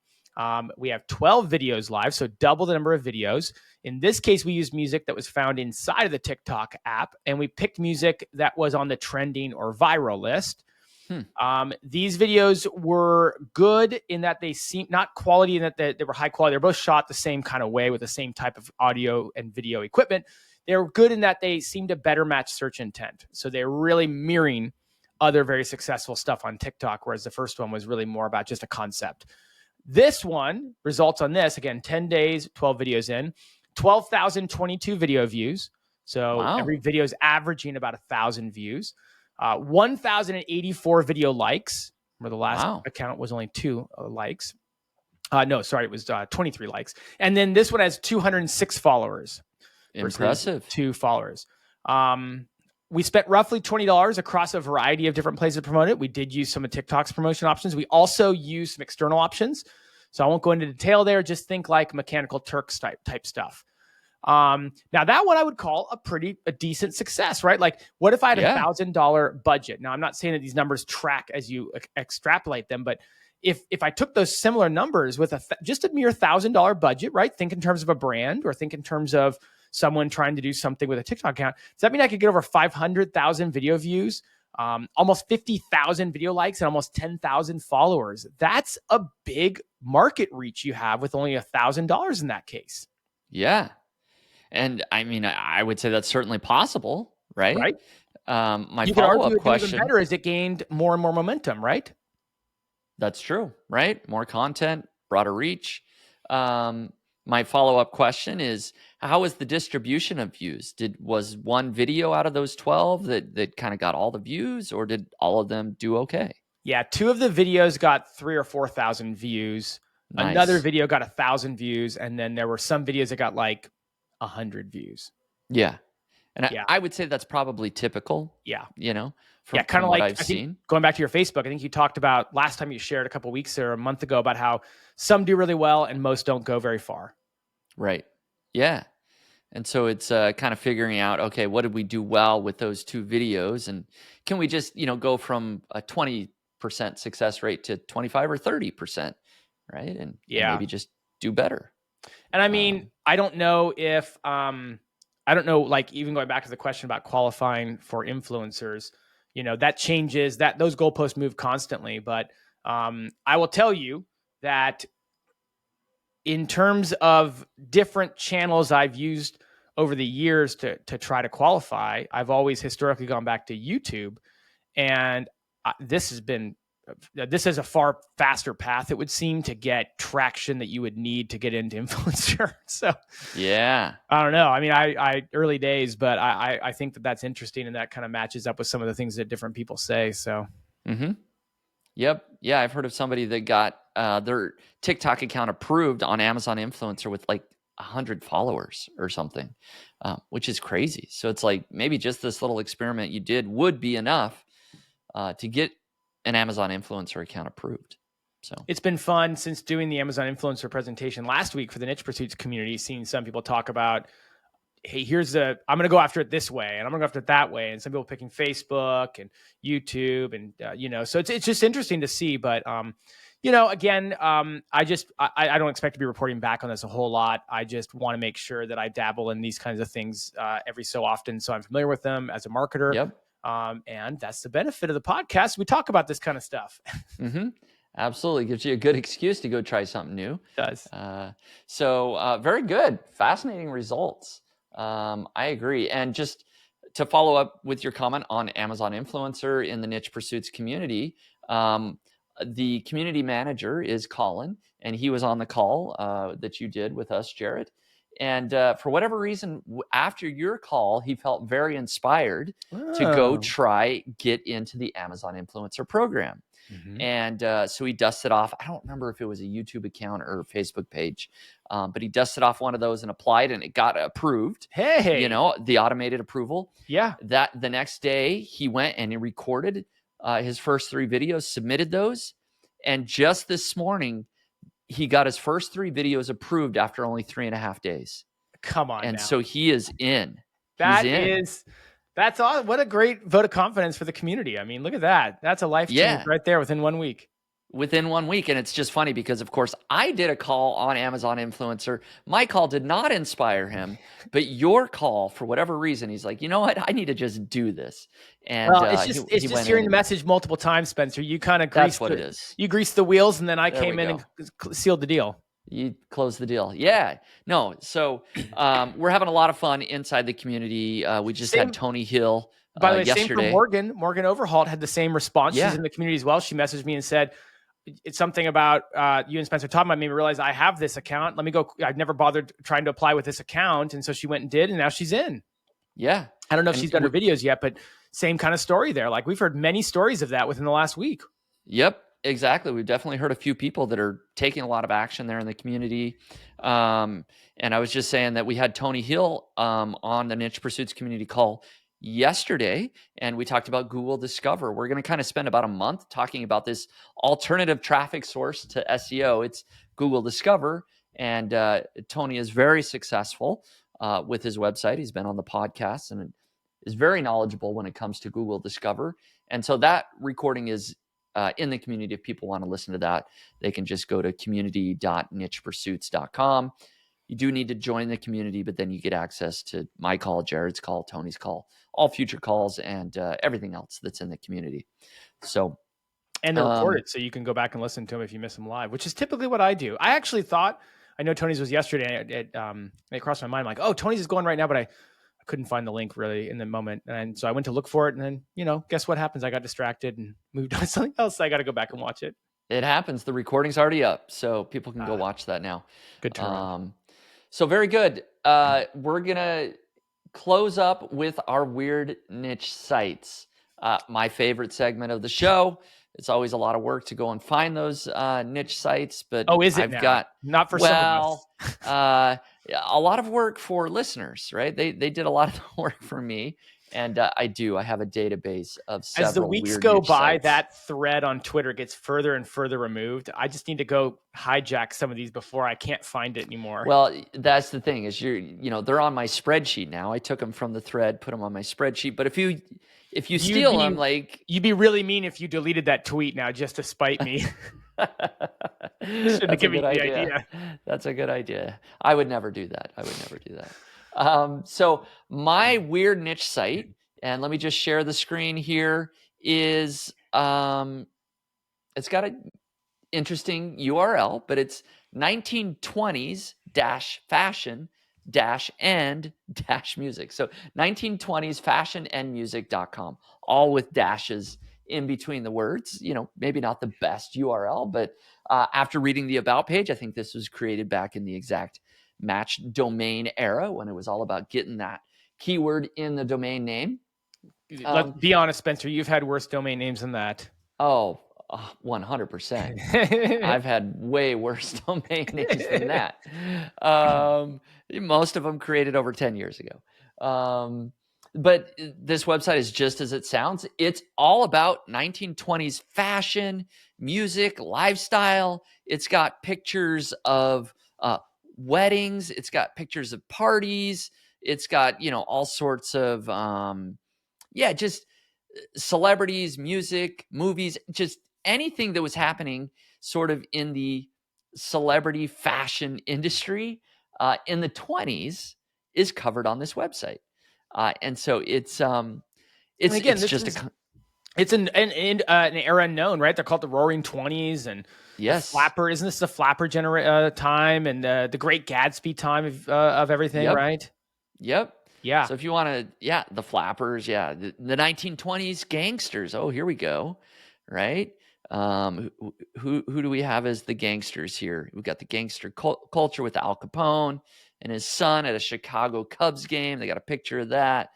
We have 12 videos live, so double the number of videos. In this case, we used music that was found inside of the TikTok app, and we picked music that was on the trending or viral list. These videos were good in that they seemed not quality in that they were high quality. They're both shot the same kind of way with the same type of audio and video equipment. They're good in that they seem to better match search intent. So they're really mirroring other very successful stuff on TikTok, whereas the first one was really more about just a concept. This one results on this, again, 10 days, 12 videos in, 12,022 video views. So every video is averaging about 1,000 views. 1,084 video likes, where the last account was only 2 likes. No, sorry, it was 23 likes. And then this one has 206 followers. Impressive. 2 followers. We spent roughly $20 across a variety of different places to promote it. We did use some of TikTok's promotion options. We also used some external options. So I won't go into detail there. Just think like Mechanical Turks type stuff. Now that one I would call a decent success, right? Like what if I had $1,000 budget? Now I'm not saying that these numbers track as you extrapolate them, but if I took those similar numbers with just a mere $1,000 budget, right? Think in terms of a brand or think in terms of someone trying to do something with a TikTok account. Does that mean I could get over 500,000 video views, almost 50,000 video likes and almost 10,000 followers? That's a big market reach you have with only $1,000 in that case. Yeah. And I mean, I would say that's certainly possible, right? Right. My you could argue follow-up it question, even better as it gained more and more momentum, right? That's true, right? More content, broader reach. My follow-up question is, how is the distribution of views? Was one video out of those 12 that kind of got all the views, or did all of them do okay? Yeah, 2 of the videos got 3,000 or 4,000 views. Nice. Another video got 1,000 views, and then there were some videos that got like 100 views. Yeah. And I would say that's probably typical. Yeah. You know, kind of like I've seen. Going back to your Facebook, I think you talked about last time you shared a couple of weeks or a month ago about how some do really well and most don't go very far. Right. Yeah. And so it's kind of figuring out, okay, what did we do well with those 2 videos? And can we just, go from a 20% success rate to 25 or 30%, right? And maybe just do better. And I mean, I don't know if, like even going back to the question about qualifying for influencers, that changes, that those goalposts move constantly. But I will tell you that in terms of different channels I've used over the years to try to qualify, I've always historically gone back to YouTube. And this is a far faster path, it would seem, to get traction that you would need to get into influencer. So yeah, I don't know. I mean, I early days, but I think that's interesting, and that kind of matches up with some of the things that different people say. So, Yep. Yeah. I've heard of somebody that got their TikTok account approved on Amazon Influencer with like 100 followers or something, which is crazy. So it's like maybe just this little experiment you did would be enough to get an Amazon Influencer account approved. So it's been fun since doing the Amazon Influencer presentation last week for the Niche Pursuits community, seeing some people talk about, hey, I'm going to go after it this way, and I'm going to go after it that way. And some people picking Facebook and YouTube and, so it's just interesting to see. But, again, I don't expect to be reporting back on this a whole lot. I just want to make sure that I dabble in these kinds of things every so often, so I'm familiar with them as a marketer. Yep. And that's the benefit of the podcast. We talk about this kind of stuff. Absolutely. Gives you a good excuse to go try something new. It does. So very good. Fascinating results. I agree. And just to follow up with your comment on Amazon Influencer in the Niche Pursuits community, the community manager is Colin, and he was on the call that you did with us, Jared. And for whatever reason, after your call, he felt very inspired to go get into the Amazon Influencer program. Mhm. And so he dusted off, I don't remember if it was a YouTube account or a Facebook page, but he dusted off one of those and applied, and it got approved. Hey. The automated approval. Yeah. That the next day he went and he recorded his first 3 videos, submitted those. And just this morning, he got his first 3 videos approved after only 3.5 days. Come on And now. so he is in. That's all. What a great vote of confidence for the community. I mean, look at that. That's a life change right there within 1 week. Within 1 week. And it's just funny because, of course, I did a call on Amazon Influencer. My call did not inspire him, but your call, for whatever reason, he's like, you know what? I need to just do this. And it's just hearing the message multiple times, Spencer. You kind of greased what it is. You greased the wheels, and then I There came we in go. and sealed the deal. You close the deal. Yeah. No. So we're having a lot of fun inside the community. We just had Tony Hill by the way, yesterday. Same for Morgan. Morgan Overhault had the same response. Yeah. She's in the community as well. She messaged me and said, it's something about you and Spencer talking about made me realize I have this account. Let me go. I've never bothered trying to apply with this account. And so she went and did, and now she's in. Yeah. I don't know if she's done her videos yet, but same kind of story there. Like, we've heard many stories of that within the last week. Yep. Exactly. We've definitely heard a few people that are taking a lot of action there in the community. And I was just saying that we had Tony Hill on the Niche Pursuits community call yesterday, and we talked about Google Discover. We're going to kind of spend about a month talking about this alternative traffic source to SEO. It's Google Discover, and Tony is very successful with his website. He's been on the podcast and is very knowledgeable when it comes to Google Discover. And so that recording is in the community. If people want to listen to that, they can just go to community.nichepursuits.com. You do need to join the community, but then you get access to my call, Jared's call, Tony's call, all future calls, and everything else that's in the community. So, and they're recorded, so you can go back and listen to them if you miss them live, which is typically what I do. I actually thought, I know Tony's was yesterday. It crossed my mind, like, oh, Tony's is going right now, but I couldn't find the link really in the moment. And so I went to look for it, and then, guess what happens? I got distracted and moved on to something else. So I got to go back and watch it. It happens. The recording's already up, so people can go watch that now. Good turn. So very good. We're going to close up with our weird niche sites. My favorite segment of the show. It's always a lot of work to go and find those niche sites, but is it I've now? got Not for some of us. A lot of work for listeners, right? They did a lot of the work for me, and I have a database of several. As the weeks weird go niche by, sites. that thread on Twitter gets further and further removed. I just need to go hijack some of these before I can't find it anymore. Well, that's the thing is they're on my spreadsheet now. I took them from the thread, put them on my spreadsheet. But if you steal them, like, you'd be really mean if you deleted that tweet now just to spite me. That's a good idea. That's a good idea. I would never do that. So my weird niche site, and let me just share the screen here, is it's got an interesting URL, but it's 1920s-fashion-and-music. So 1920s-fashion-and-music.com, all with dashes in between the words. Maybe not the best URL, but after reading the about page, I think this was created back in the exact match domain era when it was all about getting that keyword in the domain name. Let's be honest, Spencer, you've had worse domain names than that. Oh, 100%. I've had way worse domain names than that. Most of them created over 10 years ago. But this website is just as it sounds. It's all about 1920s fashion, music, lifestyle. It's got pictures of weddings. It's got pictures of parties. It's got, all sorts of, just celebrities, music, movies, just anything that was happening sort of in the celebrity fashion industry in the 20s is covered on this website. And so it's an era unknown, right? They're called the Roaring 20s, and yes, Flapper. Isn't this the Flapper time and the Great Gatsby time of everything, right? Yep. Yeah. So if you want to, the Flappers, the 1920s gangsters. Oh, here we go. Right. Who do we have as the gangsters here? We've got the gangster culture with Al Capone and his son at a Chicago Cubs game. They got a picture of that.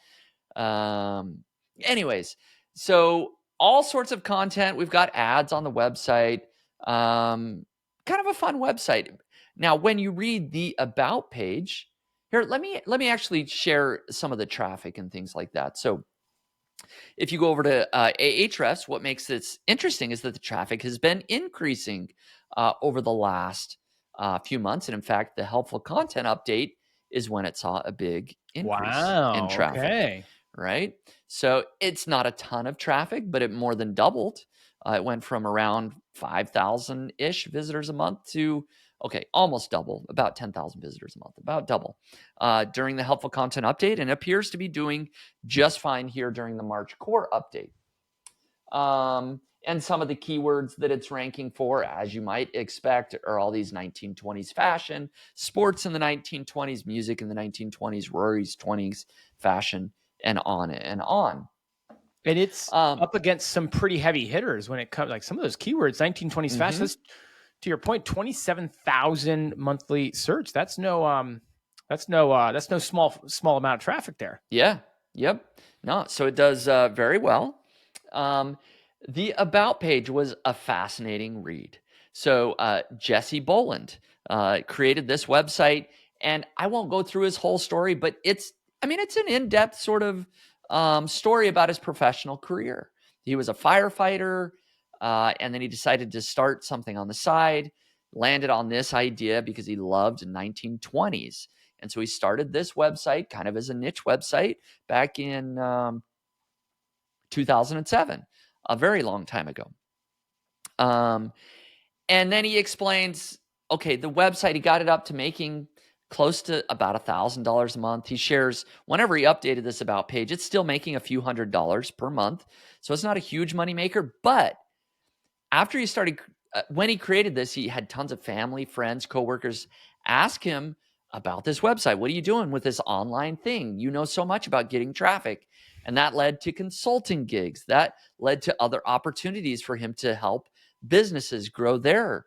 Anyways, so all sorts of content. We've got ads on the website. Kind of a fun website. Now, when you read the about page, here, let me actually share some of the traffic and things like that. So if you go over to Ahrefs, what makes this interesting is that the traffic has been increasing over the last few months. And in fact, the helpful content update is when it saw a big increase in traffic. Okay. Right? So it's not a ton of traffic, but it more than doubled. It went from around 5,000-ish visitors a month to, almost double, about 10,000 visitors a month, about double during the helpful content update, and appears to be doing just fine here during the March core update. And some of the keywords that it's ranking for, as you might expect, are all these 1920s fashion, sports in the 1920s, music in the 1920s, Rory's 20s, fashion, and on and on. And it's up against some pretty heavy hitters when it comes, like some of those keywords, 1920s fashion. That's, to your point, 27,000 monthly search. That's no small amount of traffic there. Yeah. Yep. No. So it does very well. The about page was a fascinating read. So Jesse Boland created this website, and I won't go through his whole story, but it's an in-depth sort of story about his professional career. He was a firefighter, and then he decided to start something on the side, landed on this idea because he loved 1920s. And so he started this website kind of as a niche website back in 2007, a very long time ago. And then he explains, the website, he got it up to making close to about $1,000 a month. He shares whenever he updated this about page, it's still making a few $100s per month. So it's not a huge money maker, but after he started, when he created this, he had tons of family, friends, coworkers ask him about this website. What are you doing with this online thing? You know so much about getting traffic. And that led to consulting gigs. That led to other opportunities for him to help businesses grow their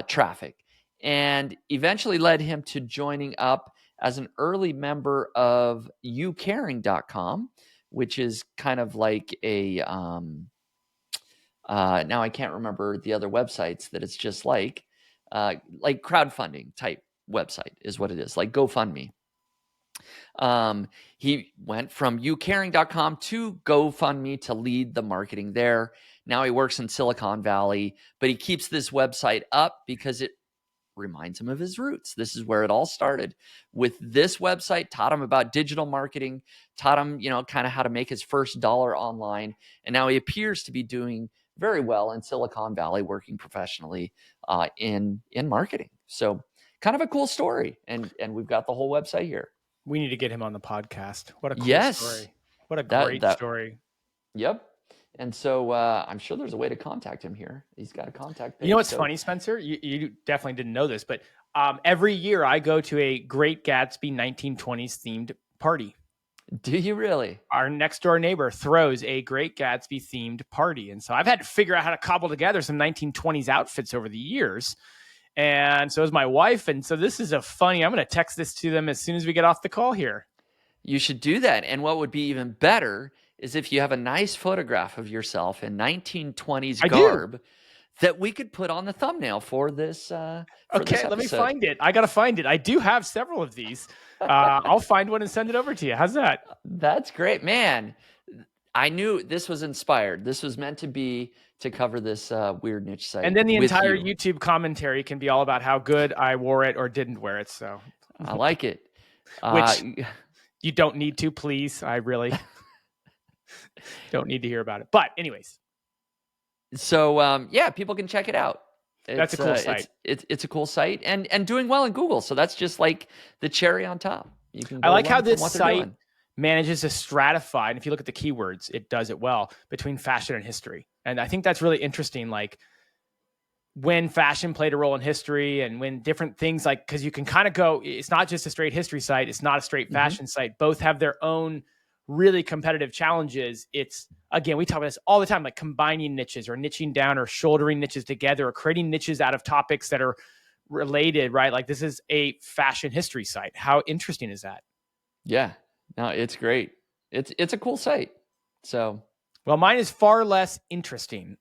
traffic, and eventually led him to joining up as an early member of youcaring.com, which is kind of like a, now I can't remember the other websites that it's just like crowdfunding type website is what it is, like GoFundMe. He went from youcaring.com to GoFundMe to lead the marketing there. Now he works in Silicon Valley, but he keeps this website up because it reminds him of his roots. This is where it all started. With this website, taught him about digital marketing, taught him, kind of how to make his first dollar online. And now he appears to be doing very well in Silicon Valley, working professionally in marketing. So kind of a cool story. And we've got the whole website here. We need to get him on the podcast. What a cool story. What a great story. Yep. And so I'm sure there's a way to contact him here. He's got a contact page. You know what's funny, Spencer? You definitely didn't know this, but every year I go to a Great Gatsby 1920s themed party. Do you really? Our next door neighbor throws a Great Gatsby themed party. And so I've had to figure out how to cobble together some 1920s outfits over the years. And so is my wife. And so this is I'm going to text this to them as soon as we get off the call here. You should do that. And what would be even better is if you have a nice photograph of yourself in 1920s garb that we could put on the thumbnail for this. Let me find it. I got to find it. I do have several of these. I'll find one and send it over to you. How's that? That's great, man. I knew this was inspired. This was meant to be to cover this weird niche site. And then the entire YouTube commentary can be all about how good I wore it or didn't wear it. So I like it. Which you don't need to, please. I really don't need to hear about it. But anyways. So people can check it out. That's a cool site. It's a cool site and doing well in Google. So that's just like the cherry on top. You can. I like how this site manages to stratify, and if you look at the keywords, it does it well between fashion and history. And I think that's really interesting. Like when fashion played a role in history, and when different things because you can kind of go. It's not just a straight history site. It's not a straight fashion site. Both have their own really competitive challenges. It's, again, we talk about this all the time, like combining niches or niching down or shouldering niches together or creating niches out of topics that are related, right? Like this is a fashion history site. How interesting is that? Yeah, no, it's great. It's a cool site. So Well, mine is far less interesting.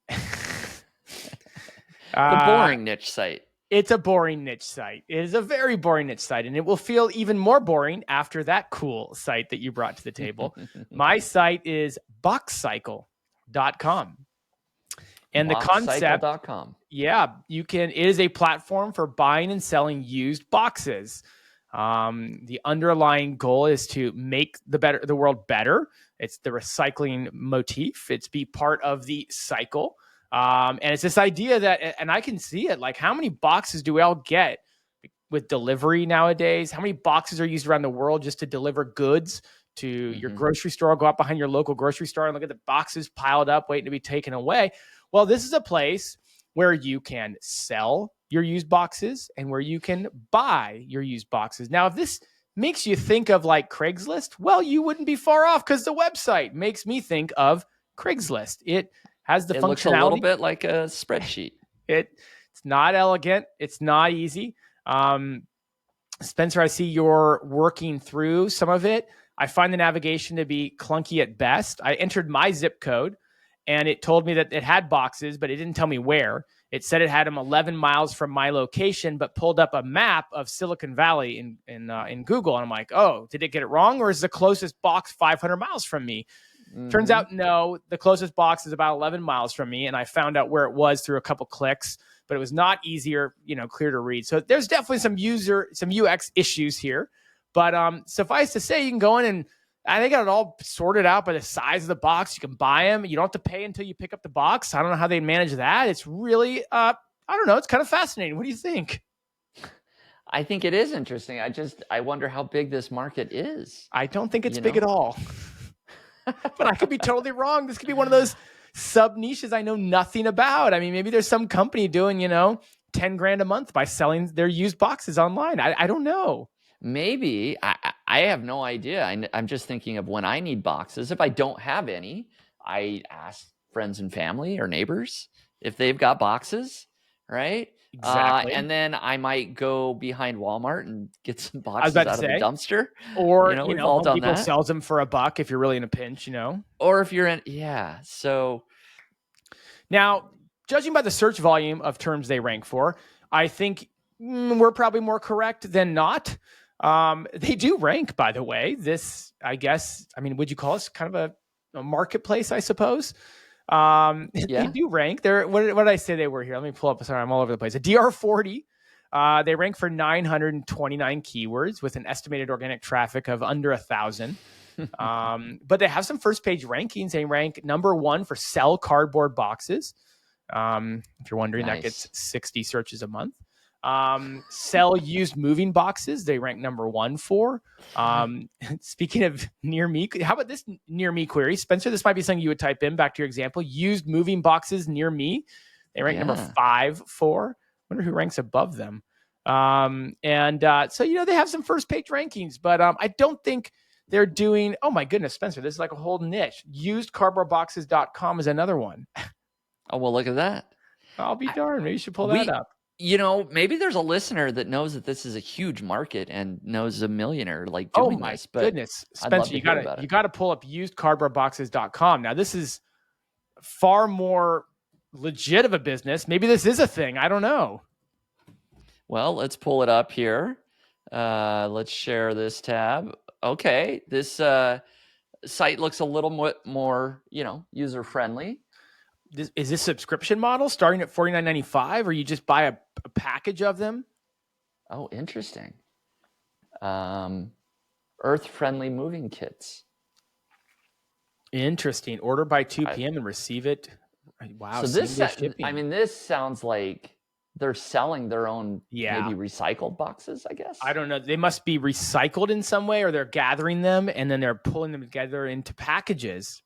The boring niche site. It's a boring niche site. It is a very boring niche site, and it will feel even more boring after that cool site that you brought to the table. My site is boxcycle.com. And the concept, it is a platform for buying and selling used boxes. The underlying goal is to make the world better. It's the recycling motif. It's be part of the cycle. And it's this idea that, and I can see it, like how many boxes do we all get with delivery nowadays? How many boxes are used around the world just to deliver goods to your grocery store? Go out behind your local grocery store and look at the boxes piled up waiting to be taken away. Well, this is a place where you can sell your used boxes and where you can buy your used boxes. Now, if this makes you think of like Craigslist, well, you wouldn't be far off because the website makes me think of Craigslist. It has the functionality. It looks a little bit like a spreadsheet. It's not elegant. It's not easy. Spencer, I see you're working through some of it. I find the navigation to be clunky at best. I entered my zip code and it told me that it had boxes, but it didn't tell me where. It said it had them 11 miles from my location, but pulled up a map of Silicon Valley in Google. And I'm like, oh, did it get it wrong? Or is the closest box 500 miles from me? Turns out, no, the closest box is about 11 miles from me. And I found out where it was through a couple clicks, but it was not easier, clear to read. So there's definitely some UX issues here, but suffice to say, you can go in and they got it all sorted out by the size of the box. You can buy them. You don't have to pay until you pick up the box. I don't know how they manage that. It's really, I don't know. It's kind of fascinating. What do you think? I think it is interesting. I wonder how big this market is. I don't think it's big at all. But I could be totally wrong. This could be one of those sub niches I know nothing about. I mean, maybe there's some company doing, $10,000 a month by selling their used boxes online. I don't know. Maybe. I have no idea. I'm just thinking of when I need boxes. If I don't have any, I ask friends and family or neighbors if they've got boxes, right? Exactly. And then I might go behind Walmart and get some boxes out of the dumpster. Or, we've all done people that. sells them for $1 if you're really in a pinch, Or if you're in, yeah. So now, judging by the search volume of terms they rank for, I think we're probably more correct than not. They do rank, by the way. This, I guess, would you call this kind of a marketplace, I suppose? Yeah. They do rank. What did I say they were here? Let me pull up. Sorry, I'm all over the place. A DR40. They rank for 929 keywords with an estimated organic traffic of under 1,000. But they have some first page rankings. They rank number 1 for sell cardboard boxes. If you're wondering, nice. That gets 60 searches a month. Sell used moving boxes. They rank number 1 for. Speaking of near me, how about this near me query? Spencer, this might be something you would type in back to your example. Used moving boxes near me. They rank number 5 for. Wonder who ranks above them. So, they have some first page rankings, but I don't think they're doing, oh my goodness, Spencer, this is like a whole niche. Usedcardboardboxes.com is another one. Oh, well, look at that. I'll be darned. Maybe you should pull that up. Maybe there's a listener that knows that this is a huge market and knows a millionaire like doing this. But goodness, Spencer, you got to pull up usedcardboardboxes.com. Now, this is far more legit of a business. Maybe this is a thing. I don't know. Well, let's pull it up here. Let's share this tab. Okay, this site looks a little more, user friendly. Is this subscription model starting at $49.95, or you just buy a package of them? Oh, interesting. Earth-friendly moving kits. Interesting. Order by 2 p.m. and receive it. Wow. So this sounds like they're selling their own maybe recycled boxes, I guess. I don't know. They must be recycled in some way, or they're gathering them and then they're pulling them together into packages.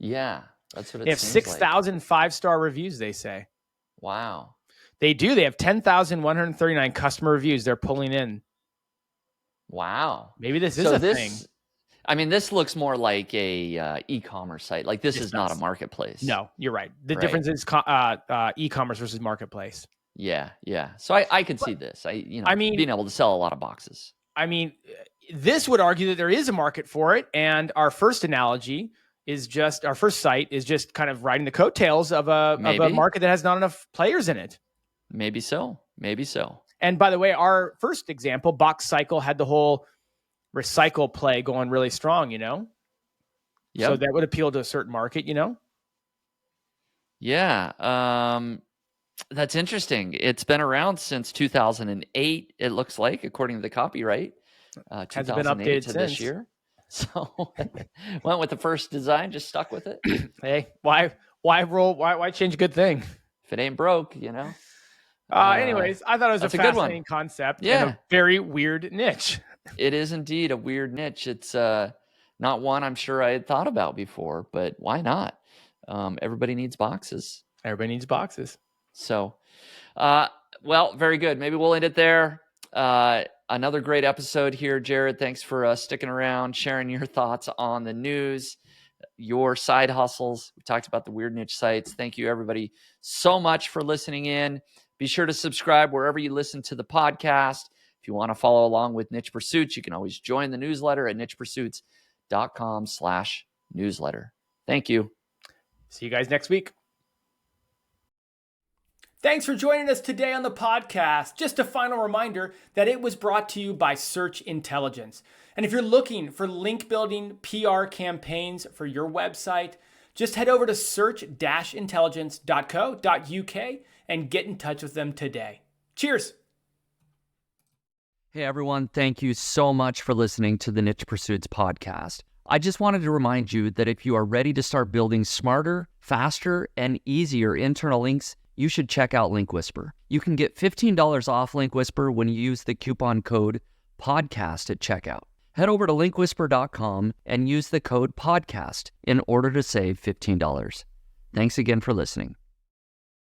Yeah. That's what it They have 6,000 5-star reviews, they say. Wow. They do. They have 10,139 customer reviews they're pulling in. Wow. Maybe this is a thing. This looks more like a e-commerce site. Like this is not a marketplace. No, you're right. The difference is e-commerce versus marketplace. Yeah. So I could see this. Being able to sell a lot of boxes. This would argue that there is a market for it. And our first analogy is just our first site is just kind of riding the coattails of a Maybe. market that has not enough players in it. Maybe so. Maybe so. And by the way, our first example, Box Cycle, had the whole recycle play going really strong, Yep. So that would appeal to a certain market, Yeah. That's interesting. It's been around since 2008, it looks like, according to the copyright. Hasn't been 2008 updated to since. this year. So went with the first design, just stuck with it. Hey, why change a good thing? If it ain't broke, Anyways, I thought it was a that's a good one. fascinating concept Yeah. and a very weird niche. It is indeed a weird niche. It's not one I'm sure I had thought about before, but why not? Everybody needs boxes. Everybody needs boxes. So, well, very good. Maybe we'll end it there. Another great episode here, Jared. Thanks for sticking around, sharing your thoughts on the news, your side hustles. We talked about the weird niche sites. Thank you, everybody, so much for listening in. Be sure to subscribe wherever you listen to the podcast. If you want to follow along with Niche Pursuits, you can always join the newsletter at nichepursuits.com/newsletter. Thank you. See you guys next week. Thanks for joining us today on the podcast. Just a final reminder that it was brought to you by Search Intelligence. And if you're looking for link building PR campaigns for your website, just head over to search-intelligence.co.uk and get in touch with them today. Cheers. Hey, everyone. Thank you so much for listening to the Niche Pursuits podcast. I just wanted to remind you that if you are ready to start building smarter, faster, and easier internal links, you should check out Link Whisper. You can get $15 off Link Whisper when you use the coupon code PODCAST at checkout. Head over to linkwhisper.com and use the code PODCAST in order to save $15. Thanks again for listening.